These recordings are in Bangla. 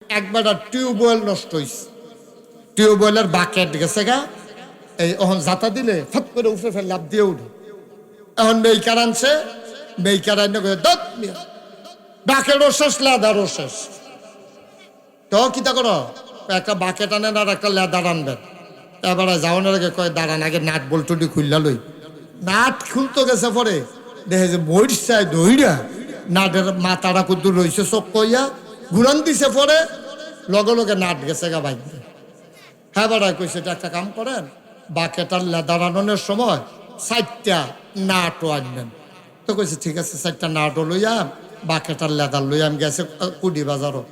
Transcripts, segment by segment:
একবার টিউবওয়েল নষ্ট হয়েছে, টিউবওয়েলের বাকেট গেছে গা, এই ওহন জাতা দিলে ফট করে উঠে ফেলে লাভ দিয়ে উঠে। এখন মেইকার আনছে, মেইকার আইনে দত বাকেটও শেষ, লেদারও শেষ। তো কিতা করো, একটা বাকেট আনেন আর একটা লেদার আনবেন। এবারে যাওয়ানোর আগে কয় দাঁড়ান, আগে নাট বল্টুটি খুললা লই। নাট খুলতে গেছে পরে দেখে যে বইটায় দইরা নাটের মাথাটা কুদ্দুর রয়েছে চোখ কইয়া ঘুরান দিছে, পরে লগে লগে নাট গেছে গা বাইক। হ্যাঁ বেড়ায় কইছে এটা একটা কাম করেন, বাকেট আর লেদার আননের সময় 4টা নাটও আনবেন। তো কইছে ঠিক আছে, 4টা নাটও লইয়াম, বাকেট আর লেদার লইয়াম। গেছে কুডি বাজারও,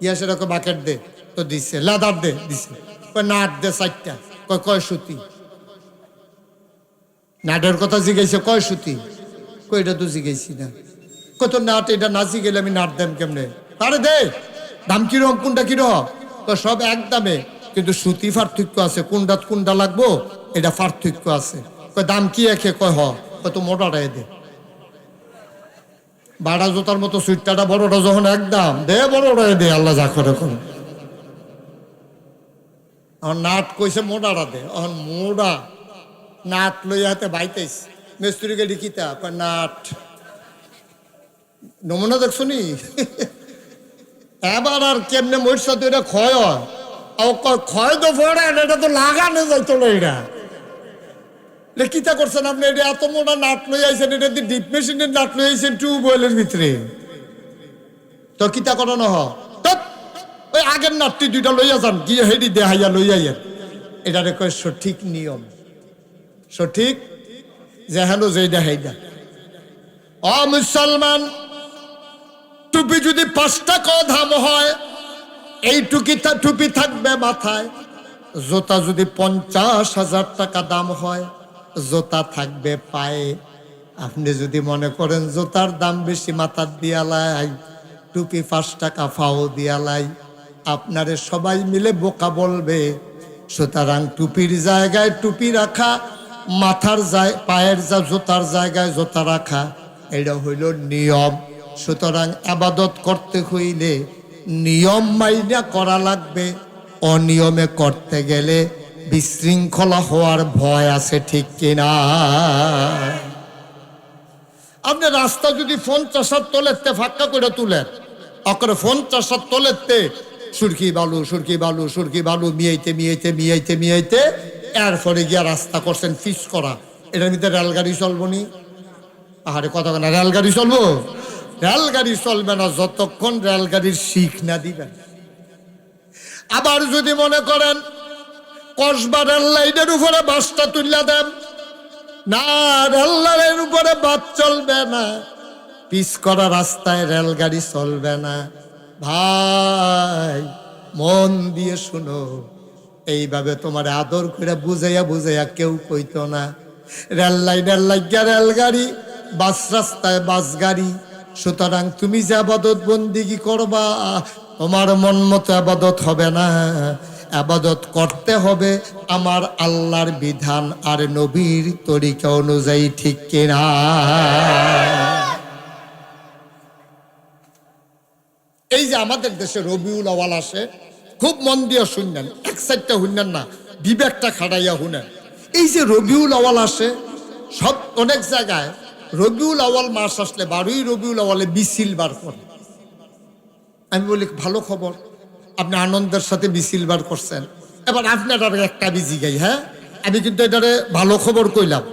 ইয়া সেরকম বাকেট দে, তো দিছে, লেদার দে দিছে, কয় নাট দে 4টা, কয় সুতি। নাটের কথা জিজ্ঞাসা, কয় সুতি, কই এটা তো জিজ্ঞাসি না। কত নাট, এটা নাচি গেলে আমি নাট দেম কেমনে, আরে দে দাম কিরকম, কোনটা কিরকম, তো সব এক দামে, কিন্তু সুতি পার্থক্য আছে, কোনটা কোনটা লাগবো এটা পার্থক্য আছে। কয় দাম কি একে, কয় কত মোটাটাই দে। বাড়া জোতার মতো সুইটটা বড়টা যখন একদম দে, বড়টাই দে, আল্লাহ যা করে করে। এখন নাট কইছে মোটাটা দে, এখন মোড়া নাট লইয়া হাতে বাইতেছ, মিস্ত্রিকে ডিকিতা কয় নাট নমুনা দেখছো নি। এবার আর কেমনে মরছা তো এটা ক্ষয় হয়, ক্ষয় তো পড়ে, এটা তো লাগানো যাইতো না। এটা কিতা করছেন আপনি, এটা এত মোটা নাট লই আইছেন, এটা ডিপ মেশিনের নাট লই আইছেন টিউবওয়েলের ভিতরে, তো কিতা করানো হয়, ওই আগের নাটটি 2টা লইয়া যান, গিয়ে হেডি দেহাইয়া লইয়া যান। এটারে কয় সঠিক নিয়ম, সঠিক যে হেন যেইটা হেইডা। অ মুসলমান, টুপি যদি 5 টাকা দাম হয়, এই টুপি থাকবে মাথায়। জোতা যদি 50,000 টাকা দাম হয়, জোতা থাকবে পায়ে। আপনি যদি মনে করেন জোতার দাম বেশি, মাথার দিয়ালাই, টুপি 5 টাকা ফাও দিয়ালাই, আপনারে সবাই মিলে বোকা বলবে। সুতরাং টুপির জায়গায় টুপি রাখা, মাথার পায়ের জোতার জায়গায় জোতা রাখা, এটা হইল নিয়ম। সুতরাং আবাদত করতে হইলে নিয়ম মাইনা করা লাগবে, অনিয়মে করতে গেলে বিশৃঙ্খলা হওয়ার ভয় আছে, ঠিক কিনা? আপনি রাস্তা যদি 50 তলেতে ফাঁকা করে তুলেন, অকরে 50 তলেতে সুরকি বালু সুরকি বালু সুরকি বালু মিয়াইতে মিয়াইতে মিয়াইতে মিয়াইতে এরপরে গিয়া রাস্তা করছেন ফিস করা, এটার ভিতরে রেলগাড়ি চলবো নি? আরে কথা না, রেলগাড়ি চলবো? রেলগাড়ি চলবে না যতক্ষণ রেলগাড়ির শিখ না দিবেন। আবার যদি মনে করেন কসবা রেল লাইনের উপরে বাসটা তুলিয়া দেন, না, রেল লাইনের উপরে বাস চলবে না, পিস করা রাস্তায় রেলগাড়ি চলবে না। ভাই মন দিয়ে শুনো, এইভাবে তোমার আদর করে বুঝাইয়া বুঝাইয়া কেউ কইতো না। রেল লাইনের লাগিয়া রেলগাড়ি, বাস রাস্তায় বাস গাড়ি। সুতরাং তুমি যে আবাদত বন্দিগি করবা, তোমার মন মতো আবাদত হবে না। আবাদত করতে হবে আমার আল্লাহর বিধান আর নবীর তরিকা অনুযায়ী, ঠিক কিনা? এই যে আমাদের দেশে রবিউল আওয়াল আসে, খুব মন দিয়ে শুনলেন, এক সাইডটা শুনলেন না, বিবেকটা খাটাইয়া শুনেন। এই যে রবিউল আওয়াল আসে, সব অনেক জায়গায় রবিউল আওয়াল মাস আসলে 12ই রবিউল আওয়ালে মিছিল বার করে। আমি বলি ভালো খবর, আপনি আনন্দের সাথে মিছিল বার করছেন। এবার আপনার আর একটা বিজি গাই, হ্যাঁ আমি কিন্তু এটারে ভালো খবর কইলাম,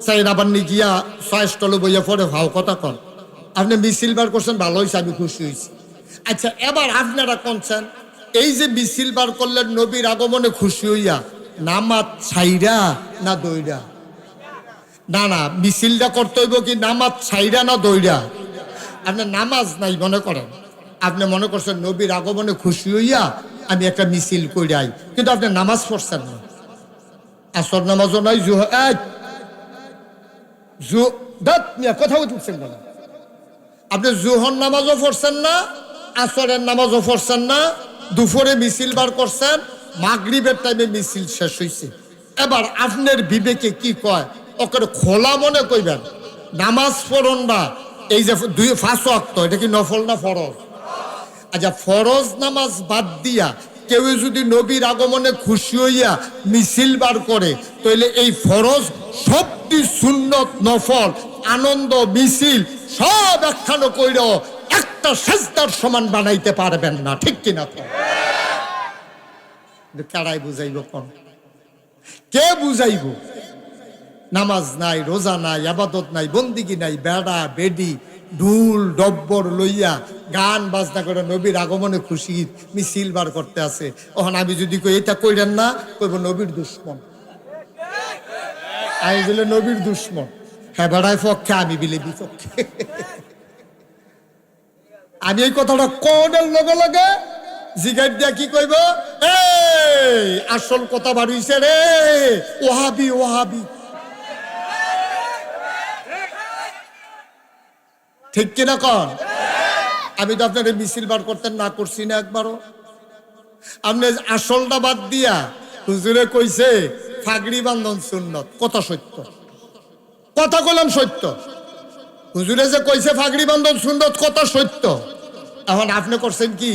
চাই আবার নি গিয়া 6 স্টলে বইয়া পরে ভাও কথা কন। আপনি মিছিল বার করছেন, ভালো হয়েছে, আমি খুশি হয়েছি। আচ্ছা এবার আপনারা কোনছেন, এই যে মিছিল বার করলেন নবীর আগমনে খুশি হইয়া, নামাজ ছাইরা না দইরা? না না, মিছিলটা করতে হইব কি নামাজ ছাইরা না দইরা? আপনি নামাজ নাই মনে করেন, আপনি মনে করছেন নবীর আগমনে খুশি হইয়া আমি একটা মিছিল কইরাই, কিন্তু আপনি নামাজ পড়ছেন না। আসর নামাজও নাই, কথা উঠছেন না, আপনি জোহর নামাজও পড়ছেন না, আসরের নামাজও পড়ছেন না, দুপুরে মিছিল বার করছেন, মাগরিবের টাইমে মিছিল শেষ হয়েছে। এবার আপনার বিবেকে কি কয়, ওকে খোলা মনে কইবেন নামাজ পড়ুন না, এই যে 5 ওয়াক্ত, এটা কি নফল না ফরজ? আচ্ছা, ফরজ নামাজ বাদ দিয়া কেউ যদি নবীর আগমনে খুশি হইয়া মিছিল বার করে, তাহলে এই ফরজ সবটি সুন্নত নফল আনন্দ মিছিল সব একখানো কইর একটা সেজদার সমান বানাইতে পারবেন না, ঠিক কিনা? কারাই বুঝাইব? কোন কে বুঝাইব? নামাজ নাই, রোজা নাই, আবাদত নাই, বন্দিগি নাই, বেড়া বেডি ঢুল ডব্বর লইয়া গান বাজনা করে নবীর আগমনে খুশি মিছিল বার করতে আছে। ওখানে আমি যদি কই এটা কইরেন না, কইব নবীর দুশ্মন, আমি বলে নবীর দুশ্মন। হ্যাঁ, বেড়ায় পক্ষে, আমি বিলে বিপক্ষে। আমি এই কথাটা কোনের লগে লগে জিগার দিয়া কি কইব, এই আসল কথা বাড়িছে রে, ওহাবি ওহাবি, ঠিক কিনা কন? আমি তো আপনার মিছিল বার করতে না করছি না একবারও। আপনি আসলটা বাদ দিয়া হুজুরে কইছে ফাগড়ি বান্ধন সুন্নত, কথা সত্য, কথা কইলাম সত্য। হুজুরে যে কইছে ফাগড়ি বান্ধন সুন্নত, কথা সত্য। এখন আপনি করছেন কি,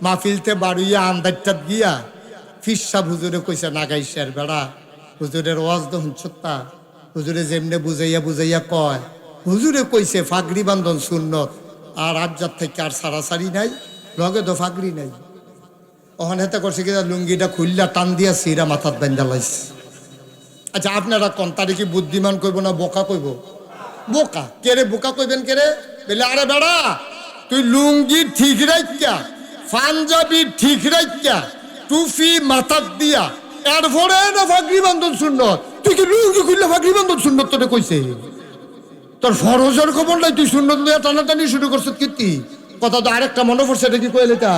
মাহফিলতে বাড়িয়া আন্দারটাত গিয়া ফিরসাব হুজুরে কইছে নাগাইশের বেড়া, হুজুরের ওয়াজ দহন ছত্তা, হুজুরে যেমনে বুঝাইয়া বুঝাইয়া কয়, হুজুরে কইছে ফাগড়ি বান্ধন সুন্নত, আর আবজার থেকে আর সারাসারি নাই, লগে তো ফাগড়ি নাই। ওখানে হেতে করছে কি, লুঙ্গিটা খুললা টান দিয়া সিরা মাথাত বান্ধা লাইছে। আচ্ছা, আপনারা কোন তারিখে বুদ্ধিমান কইব না বোকা কইব? বোকা। কেরে বোকা কইবেন কেরে? বলে আরে বেড়া, তুই লুঙ্গি ঠিক রাখিয়া, পাঞ্জাবি ঠিক রাখিয়া, টুপি মাথাত দিয়া, এরপরে না ফাগড়ি বান্ধন সুন্নত। তুই কি লুঙ্গি খুললে ফাগড়ি বান্ধন সুন্নত তোরে কইছে? তোর ফরজের খবর নাই, তুই সুন্নত লইয়া টানাটানি শুরু করছ কীর্তি। কথা তো আরেকটা মনে পড়ছে, এটা কি কইলে তা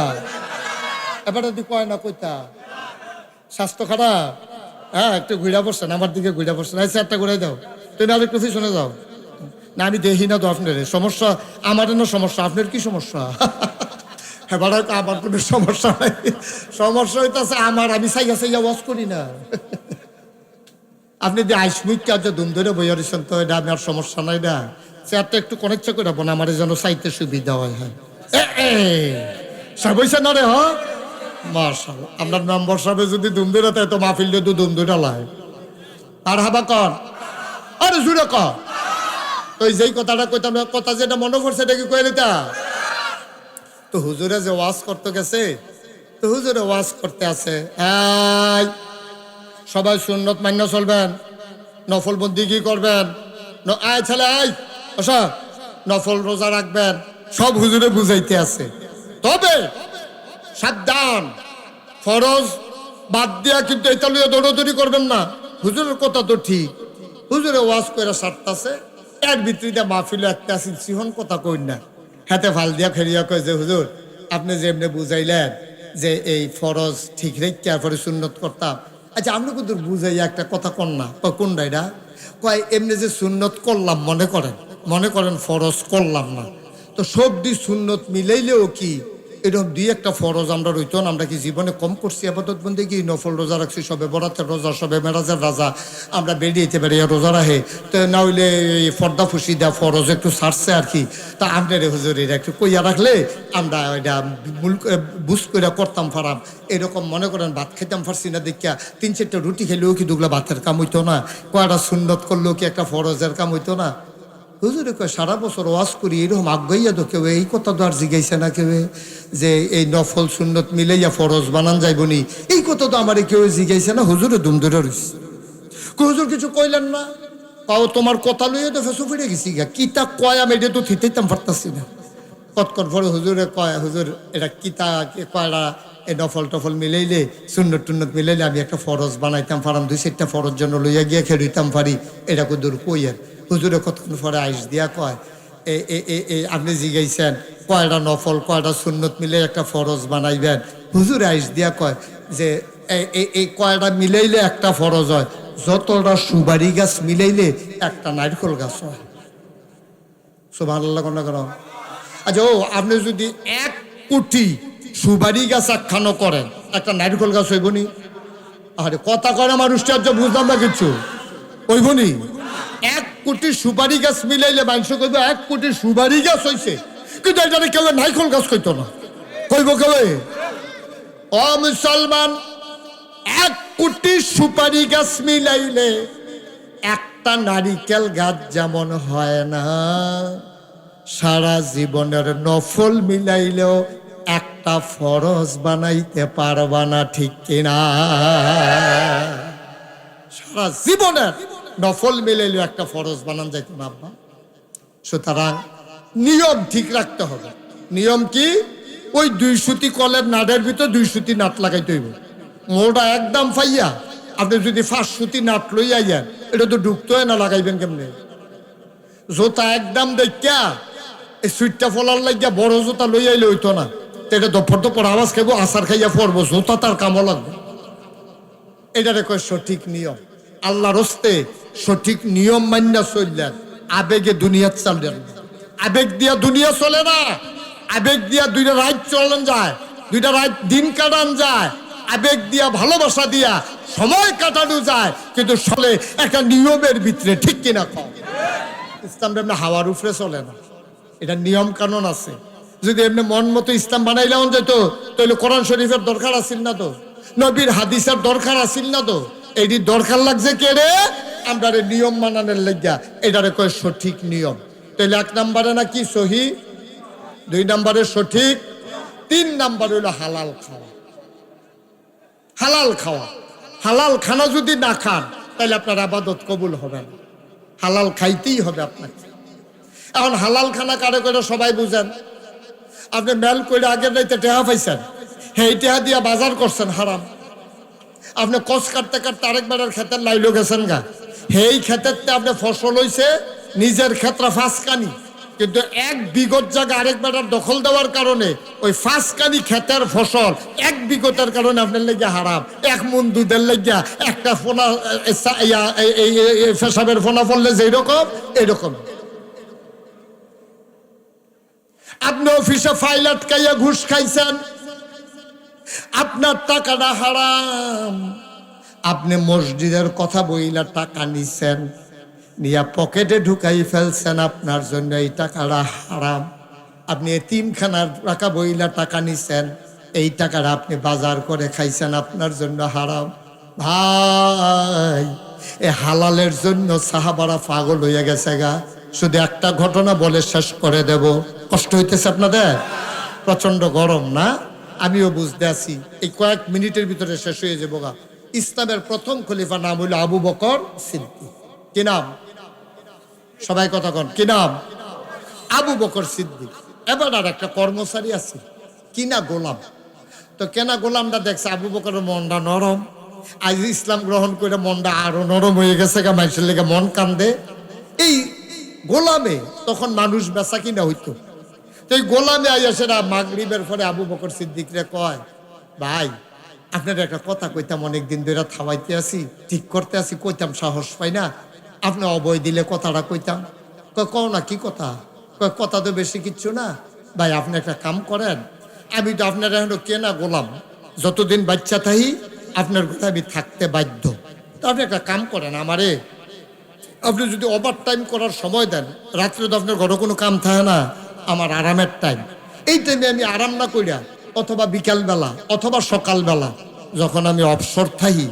এবারে তুই কয় না কইতা স্বাস্থ্য খারাপ? হ্যাঁ, একটু ঘুরা পড়ছেন, আমার দিকে ঘুরা পড়ছেন। আচ্ছা, একটা ঘুরাই দাও, তুমি আর একটু পিছনে যাও না, আমি দেখি না তো আপনার সমস্যা, আমার না সমস্যা, আপনার কি সমস্যা? এবার আমার কোনো সমস্যা নাই, সমস্যা হইতেছে আমার, আমি সাইয়া সাইয়া ওয়াজ করি না। আপনি যে আইসমুইকে আজ দুম ধরে বইয়া রয়েছেন, তো এটা আমার সমস্যা নাই না, চেয়ারটা একটু কনেকচা করে না, আমার যেন চাইতে সুবিধা হয়। হ্যাঁ, বইছে না রে? হ মার্শাল, আপনার মেম্বার সাহেব যদি দুম ধরে তাই তো মাহফিল দিয়ে দুম ধরে লাই। আর হাবা কর, আরে জুড়ে কর। ওই যেই কথাটা কইতাম, কথা যেটা মনে পড়ছে এটা কি কইলে তা? তো হুজুরে যে ওয়াজ করতে গেছে, তো হুজুরে ওয়াজ করতে আছে, সবাই সুন্নত মান্য চলবেন, নফল বন্দি কি করবেন, আয় ছেলে আয় আসা, নফল রোজা রাখবেন, সব হুজুরে বুঝাইতে আছে। তবে সাবধান, ফরজ বাদ দিয়া কিন্তু এটা লইয়া দৌড়াদৌড়ি করবেন না। হুজুরের কথা তো ঠিক, হুজুরে ওয়াজ করে সারতাছে, এর ভিতরে মাহফিলে একটা সিহন কথা কই না, হাতে ফাল দিয়া ফেরিয়া কয় যে হুজুর আপনি যে এমনি বুঝাইলেন যে এই ফরজ ঠিক রেখে পরে সুন্নত করতাম। আচ্ছা, আপনি কিন্তু বুঝাইয়া একটা কথা কন না, কোনটা এটা? কয় এমনি যে সুন্নত করলাম, মনে করেন ফরজ করলাম না, তো সবটি সুন্নত মিলাইলেও কি এরকম দুই একটা ফরজ আমরা রইতো না? আমরা কি জীবনে কম করছি আপাতত বন্ধে? কি নফল রোজা রাখছি, সবে বরাতের রোজা, সবে মেরাজের রাজা আমরা বেরিয়েতে পারি রোজা রাখে, তো না হইলে ফর্দা ফুসি দেওয়া ফরজ একটু ছাড়ছে আর কি। তা আপনার হুজুর এটা একটু কইয়া রাখলে আমরা এটা বুঝ করে করতাম ফারাম। এরকম মনে করেন ভাত খেতাম পারছি না দেখিয়া 3-4টা রুটি খেলেও কি দুগুলা ভাতের কাম হইতো না? কয়টা সুন্নত করলেও কি একটা ফরজের কাম হইতো না? হুজুরে কয় সারা বছর ওয়াজ করি, এরকম আগাইয়া তো কেউ এই কথা তো আর জিগাইছে না কেউ যে এই নফল সুন্নত মিলাইয়া ফরজ বানান যাইবনি, এই কথা তো আমার কেউ জিগাইছে না। হুজুরে দুম ধরে রইছে, হুজুর কিছু কইলেন না, তাও তোমার কথা লইয়া তো ফেসু ফিরে গেছি গা, কিতা কয় আমি এটা তো থিতাইতাম পারতাছি না। কতক্ষণ পরে হুজুরে কয়, হুজুর এটা কিতা কয়টা এই নফল টফল মিলাইলে সুন্নত টুন্নত মিলাইলে আমি একটা ফরজ বানাইতাম পারাম, 2-4টা ফরজ জন্য লইয়া গিয়া খেলিতাম পারি, এটা দূর কই আর। হুজুরে কতক্ষণ পরে আইস দিয়া কয়, আপনি জিগাইছেন কয়টা নফল কয়টা সুন্নত মিলে একটা ফরজ বানাইবেন। হুজুরে আইস দিয়া কয় যে এই কয়টা মিলাইলে একটা ফরজ হয়, যতটা সুবারি গাছ মিলাইলে একটা নারকেল গাছ হয়। সুবহানাল্লাহ কোন করো। আচ্ছা, আপনি যদি 1 কোটি সুবারি গাছ একখানো করেন, একটা নারকেল গাছ হইবনি? আরে কথা করে মানুষটা বুঝলাম না কিছু, হইবনি? 1 কোটি সুপারি গাছ মিলাইলে মানুষ কইবে 1 কোটি সুপারি গাছ হয়েছে, কিন্তু এটা কেউ নারকেল গাছ কইতো না। কইব কবে? ও মুসলমান, 1 কোটি সুপারি গাছ মিলাইলে একটা নারিকেল গাছ যেমন হয় না, সারা জীবনের নফল মিলাইলেও একটা ফরজ বানাইতে পারবা না, ঠিক কিনা? সারা জীবনের নফল মিলাইলেও একটা ফরজ বানান যাইতো না আব্বা। সুতরাং নিয়ম ঠিক রাখতে হবে। নিয়ম কি? ওই 2 সুতি কলের নাটের ভিতর 2 সুতি নাট লাগাইতে হইব। মোটা একদম ফাইয়া আপনি যদি 5 সুতি নাট লই আইয়েন, এটা তো ঢুকতে হয় না, লাগাইবেন কেমনে? জোতা একদম দেখা এই সুইটটা ফলার লাগিয়া বড় জোতা লই আইলে হইতো না, এটা দফর দফর আওয়াজ খাইব, আসার খাইয়া পড়বো, জোতা তার কামও লাগবে। এটারে কয় সঠিক নিয়ম। আল্লাহর হস্তে সঠিক নিয়ম মান্না চললেন, আবেগে দুনিয়া চললেন। আবেগ দিয়া দুনিয়া চলে না। আবেগ দিয়া 2টা রাত চলেন যায়, 2টা রাত দিন কাটান যায়, আবেগ দিয়া ভালোবাসা দিয়া সময় কাটানো যায়, কিন্তু চলে একটা নিয়মের ভিতরে, ঠিক কিনা কম? ইসলাম এমনি হাওয়ার উপরে চলে না, এটা নিয়ম কানুন আছে। যদি এমনি মন মতো ইসলাম বানাইলেও যেত, তাহলে কোরআন শরীফের দরকার আছিল না তো, নবীর হাদিসের দরকার আছিল না তো। এটি দরকার লাগছে কে রে? আমরা নিয়ম মানানোর লাগিয়া। এটারে কয় সঠিক নিয়ম। তাহলে 1 নম্বরে না কি সহি, 2 নম্বরে সঠিক, 3 নম্বর হইল হালাল খাওয়া। হালাল খাওয়া, হালাল খানা যদি না খান তাহলে আপনার আবাদত কবুল হবে না। হালাল খাইতেই হবে আপনাকে। এখন হালাল খানা কারে করে সবাই বুঝেন। আপনি মেল করে আগের রাইতে টেহা পাইছেন, সেই টেহা দিয়া বাজার করছেন হারাম। আপনি কষ কাটতে কাটতে আরেকবারের ক্ষেতের লাইলো গেছেন গা, সেই ক্ষেতের আপনি ফসল হইছে নিজের ক্ষেত্রে 5 কানি, কিন্তু 1 বিঘত জায়গা আরেকবারের দখল দেওয়ার কারণে ওই 5 কানি ক্ষেতের ফসল 1 বিঘতের কারণে আপনার লেগে হারাম। 1 মণ দুধের লেগিয়া একটা ফোনা পেশাবের ফোনা পড়লে যেরকম, এইরকম। আপনি অফিসে ফাইল আটকাইয়া ঘুষ খাইছেন, আপনার টাকাটা হারাম। আপনি মসজিদের কথা বইলা টাকা নিছেন, নিয়া পকেটে ঢুকাই ফেলছেন, আপনার জন্য এই টাকাটা হারাম। আপনি এতিমখানার টাকা বইলা টাকা নিছেন, এই টাকাটা আপনি বাজার করে খাইছেন, আপনার জন্য হারাম। ভাই, এ হালালের জন্য সাহাবারা পাগল হয়ে গেছে গা। শুধু একটা ঘটনা বলে শেষ করে দেব। কষ্ট হইতেছে আপনাদের? প্রচন্ড গরম না? আমিও বুঝতে আছি, এই কয়েক মিনিটের ভিতরে শেষ হয়ে যাবো গা। ইসলামের প্রথম খলিফা নাম হইল আবু বকর সিদ্দিক। কি নাম? সবাই কথা কন, কি নাম? আবু বকর সিদ্দিক। এবার আর একটা কর্মচারী আছে কিনা গোলাম। তো কেনা গোলামটা দেখছে আবু বকরের মনটা নরম, আজ ইসলাম গ্রহণ করে মনটা আরো নরম হয়ে গেছে গা, মানুষের লেগে মন কান্দে। এই গোলামে তখন মানুষ বেচা কিনা হইতো। তো এই গোলামে আইয়াসেরা মাগরিবের পরে আবু বকর সিদ্দিকরে কয়, ভাই আপনার একটা কথা কইতাম, অনেকদিন ধরে থামাইতে আছি, ঠিক করতে আছি, কইতাম সাহস পাই না। আপনি অবয় দিলে কথাটা কইতাম। কও না, কি কথা? কথা তো বেশি কিচ্ছু না। ভাই আপনি একটা কাম করেন, আমি তো আপনার এখন কেনা গোলাম, যতদিন বাচ্চা থাকি আপনার কথা আমি থাকতে বাধ্য। তো আপনি একটা কাম করেন, আমারে আপনি যদি ওভার টাইম করার সময় দেন, রাত্রে তো আপনার ঘরে কোনো কাম থাকে না, আমার আরামের টাইম, এই টাইমে আমি আরাম না কইরা অথবা বিকালবেলা অথবা সকালবেলা যখন আমি অবসর থাকি,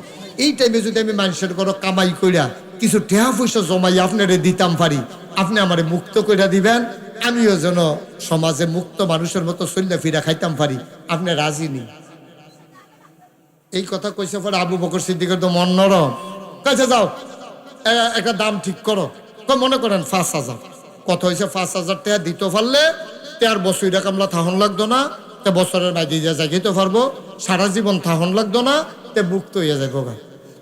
এই টাইমে যদি আমি মানুষের ঘরে কামাই কইরা কিছু টেহা পয়সা জমাই আপনারে দিতাম পারি, আপনি আমারে মুক্ত কইরা দিবেন, আমিও যেন সমাজে মুক্ত মানুষের মতো চললে ফিরা খাইতাম পারি। আপনি রাজি নি? এই কথা কইছে পরে আবু বকর সিদ্দিকের তো মন নরম। কাছে যাও, একটা দাম ঠিক করো। মনে করেন 5,000। কত হয়েছে? 5,000 টাকা দিতে পারলে আর বছরটা কামলা থাহন লাগতো না, তে বছরের বাইরে যা জাগিতে পারবো, সারা জীবন থাহন লাগতো না, তে মুক্ত হয়ে যাবো।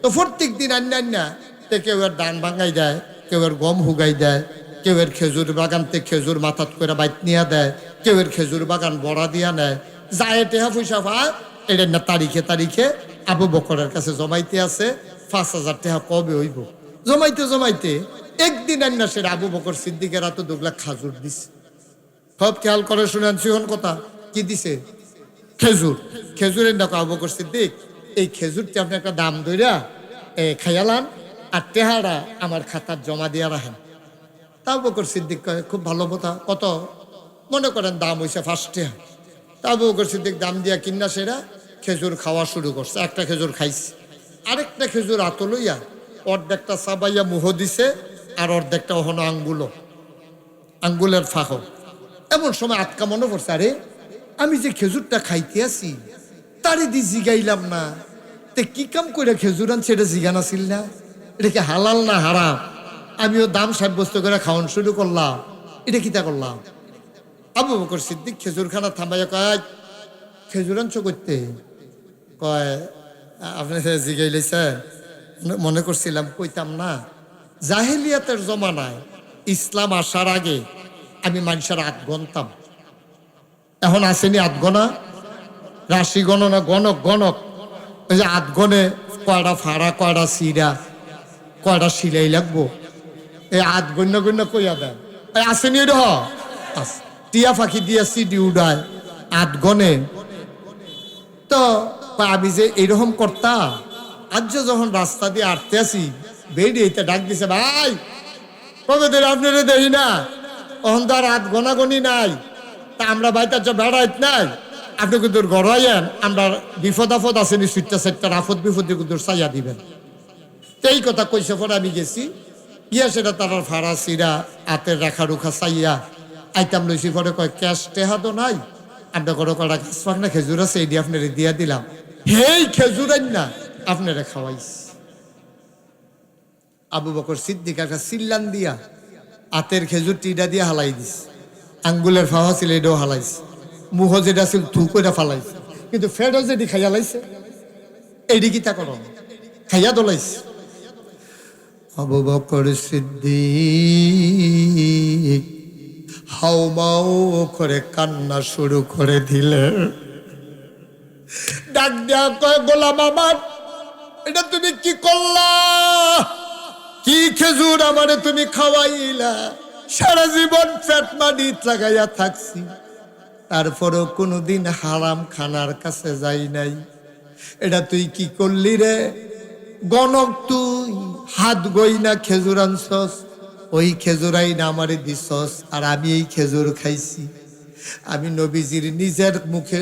তো প্রত্যেক দিন আন্না তে কেউ এর ধান ভাঙাই দেয়, কেউ এর গম হুগাই দেয়, কেউ এর খেজুর বাগান থেকে খেজুর মাথাত করে বাইত নিয়ে দেয়, কেউ এর খেজুর বাগান বড়া দিয়া নেয়। যায় টেহা পয়সা পায়, এটা না তারিখে তারিখে আবু বকরের কাছে জমাইতে আছে। 5,000 টাকা কবে হইব? জমাইতে জমাইতে একদিন আন্না সে আবু বকর সিদ্দিকের এত 2 লাখ খাজুর দিছে। সব খেয়াল করে শুনেন, সিহন কথা কি দিছে? খেজুর। খেজুরের দেখো আবু বকর সিদ্দিক, এই খেজুরটি আপনি একটা দাম ধইরা খাইয়ালান, আর টেহারা আমার খাতার জমা দিয়া রাখেন। তা আবু বকর সিদ্দিক কয়, খুব ভালো কথা। কত? মনে করেন দাম হইছে 5 টাকা। তা আবু বকর সিদ্দিক দাম দিয়া কিনা সেরা খেজুর খাওয়া শুরু করছে। একটা খেজুর খাইছে, আরেকটা খেজুর আতো লইয়া অর্ধেকটা চাবাইয়া মুহ দিছে, আর অর্ধেকটা ওহন আঙ্গুলের ফাঁক। এমন সময় আটকা মনে পড়ছে, আরে আমি যে খেজুরটা খাইতে আসি তারে দি জিগাইলাম না, তে কি কাম করে খেজুর আনছে এটা জিগান আসিল না, এটা কি হালাল না হারাম? আমিও দাম সাব্যস্ত করে খাওয়ান শুরু করলাম, এটা কিতা করলাম? আবু বকর সিদ্দিক খেজুর খানা থামাইয়া কয়, খেজুর আনছো করতে? কয় আপনি জিগাইলেছে, মনে করছিলাম কইতাম না। জাহেলিয়াতের জমানায় ইসলাম আসার আগে আমি মানুষের আধ গণতাম। এখন আসেনি আধ গণা, রাশি গণনা, গণক ওই যে আধ গণে কয়টা ফাড়া, কয়টা সিরা, কয়টা সিলাই লাগবো, এই আধ গণ্য কইয়া দেয়। আসেনি র টিয়া ফাঁকি দিয়া সিডি উড়ায় আধ গণে। তো আমি যে এইরকম করতাম, আজ যখন রাস্তা দিয়ে আটতে আসি বেরিয়ে ডাক দিছে, ভাই কবেদের আপনারা দেখি না, অহন তো আর আধ গণাগণি নাই, তা আমরা বাইতার বেড়াইত নাই, আপনি কিন্তু গড়াইয়েন, আমরা বিপদ আপদ আসেনি সুইটটা সেটটার আপদ বিপদে কিন্তু চাইয়া দিবেন। তো এই কথা কইছে পরে আমি গেছি ইয়া, সেটা তার ফাড়া সিরা হাতের রেখা রুখা চাইয়া আইতাম লইছি। পরে কয় ক্যাশ টেহা তো নাই, আমরা কোনো কটা গাছ পাক না খেজুর আছে, এটি আপনার দিয়া দিলাম, হেই খেজুর না আপনারা খাওয়াইস। আবু বকর সিদ্দিক একটা সিল্লান দিয়া হাতের খেজুর টিডা দিয়ে হালাই দিস, আঙ্গুলের ফাওয়া ছিল এটাও হালাইছে, মুহ যেটা ছিল থু করে ফালাইছে, কিন্তু ফেডও যেটি খাইয়া লাইছে এইটি কি তা করো খাইয়া দোলাইছে। আবু বকর সিদ্দিক হাউমাউ করে কান্না শুরু করে দিলে। ডাক দেয়া কয়, গোলাম আমার, এটা তুমি কি করলা? কি খেজুর আমারে তুমি খাওয়াইলা? সারা জীবন পেট মানিত লাগাইয়া থাকছি, তারপরও কোনোদিন হারাম খানার কাছে যাই নাই, এটা তুই কি করলি রে? গণক তুই হাত গই না খেজুর আনছস, ওই খেজুরাই না আমারে দিছস, আর আমি এই খেজুর খাইছি। আমি নবীজির নিজের মুখে,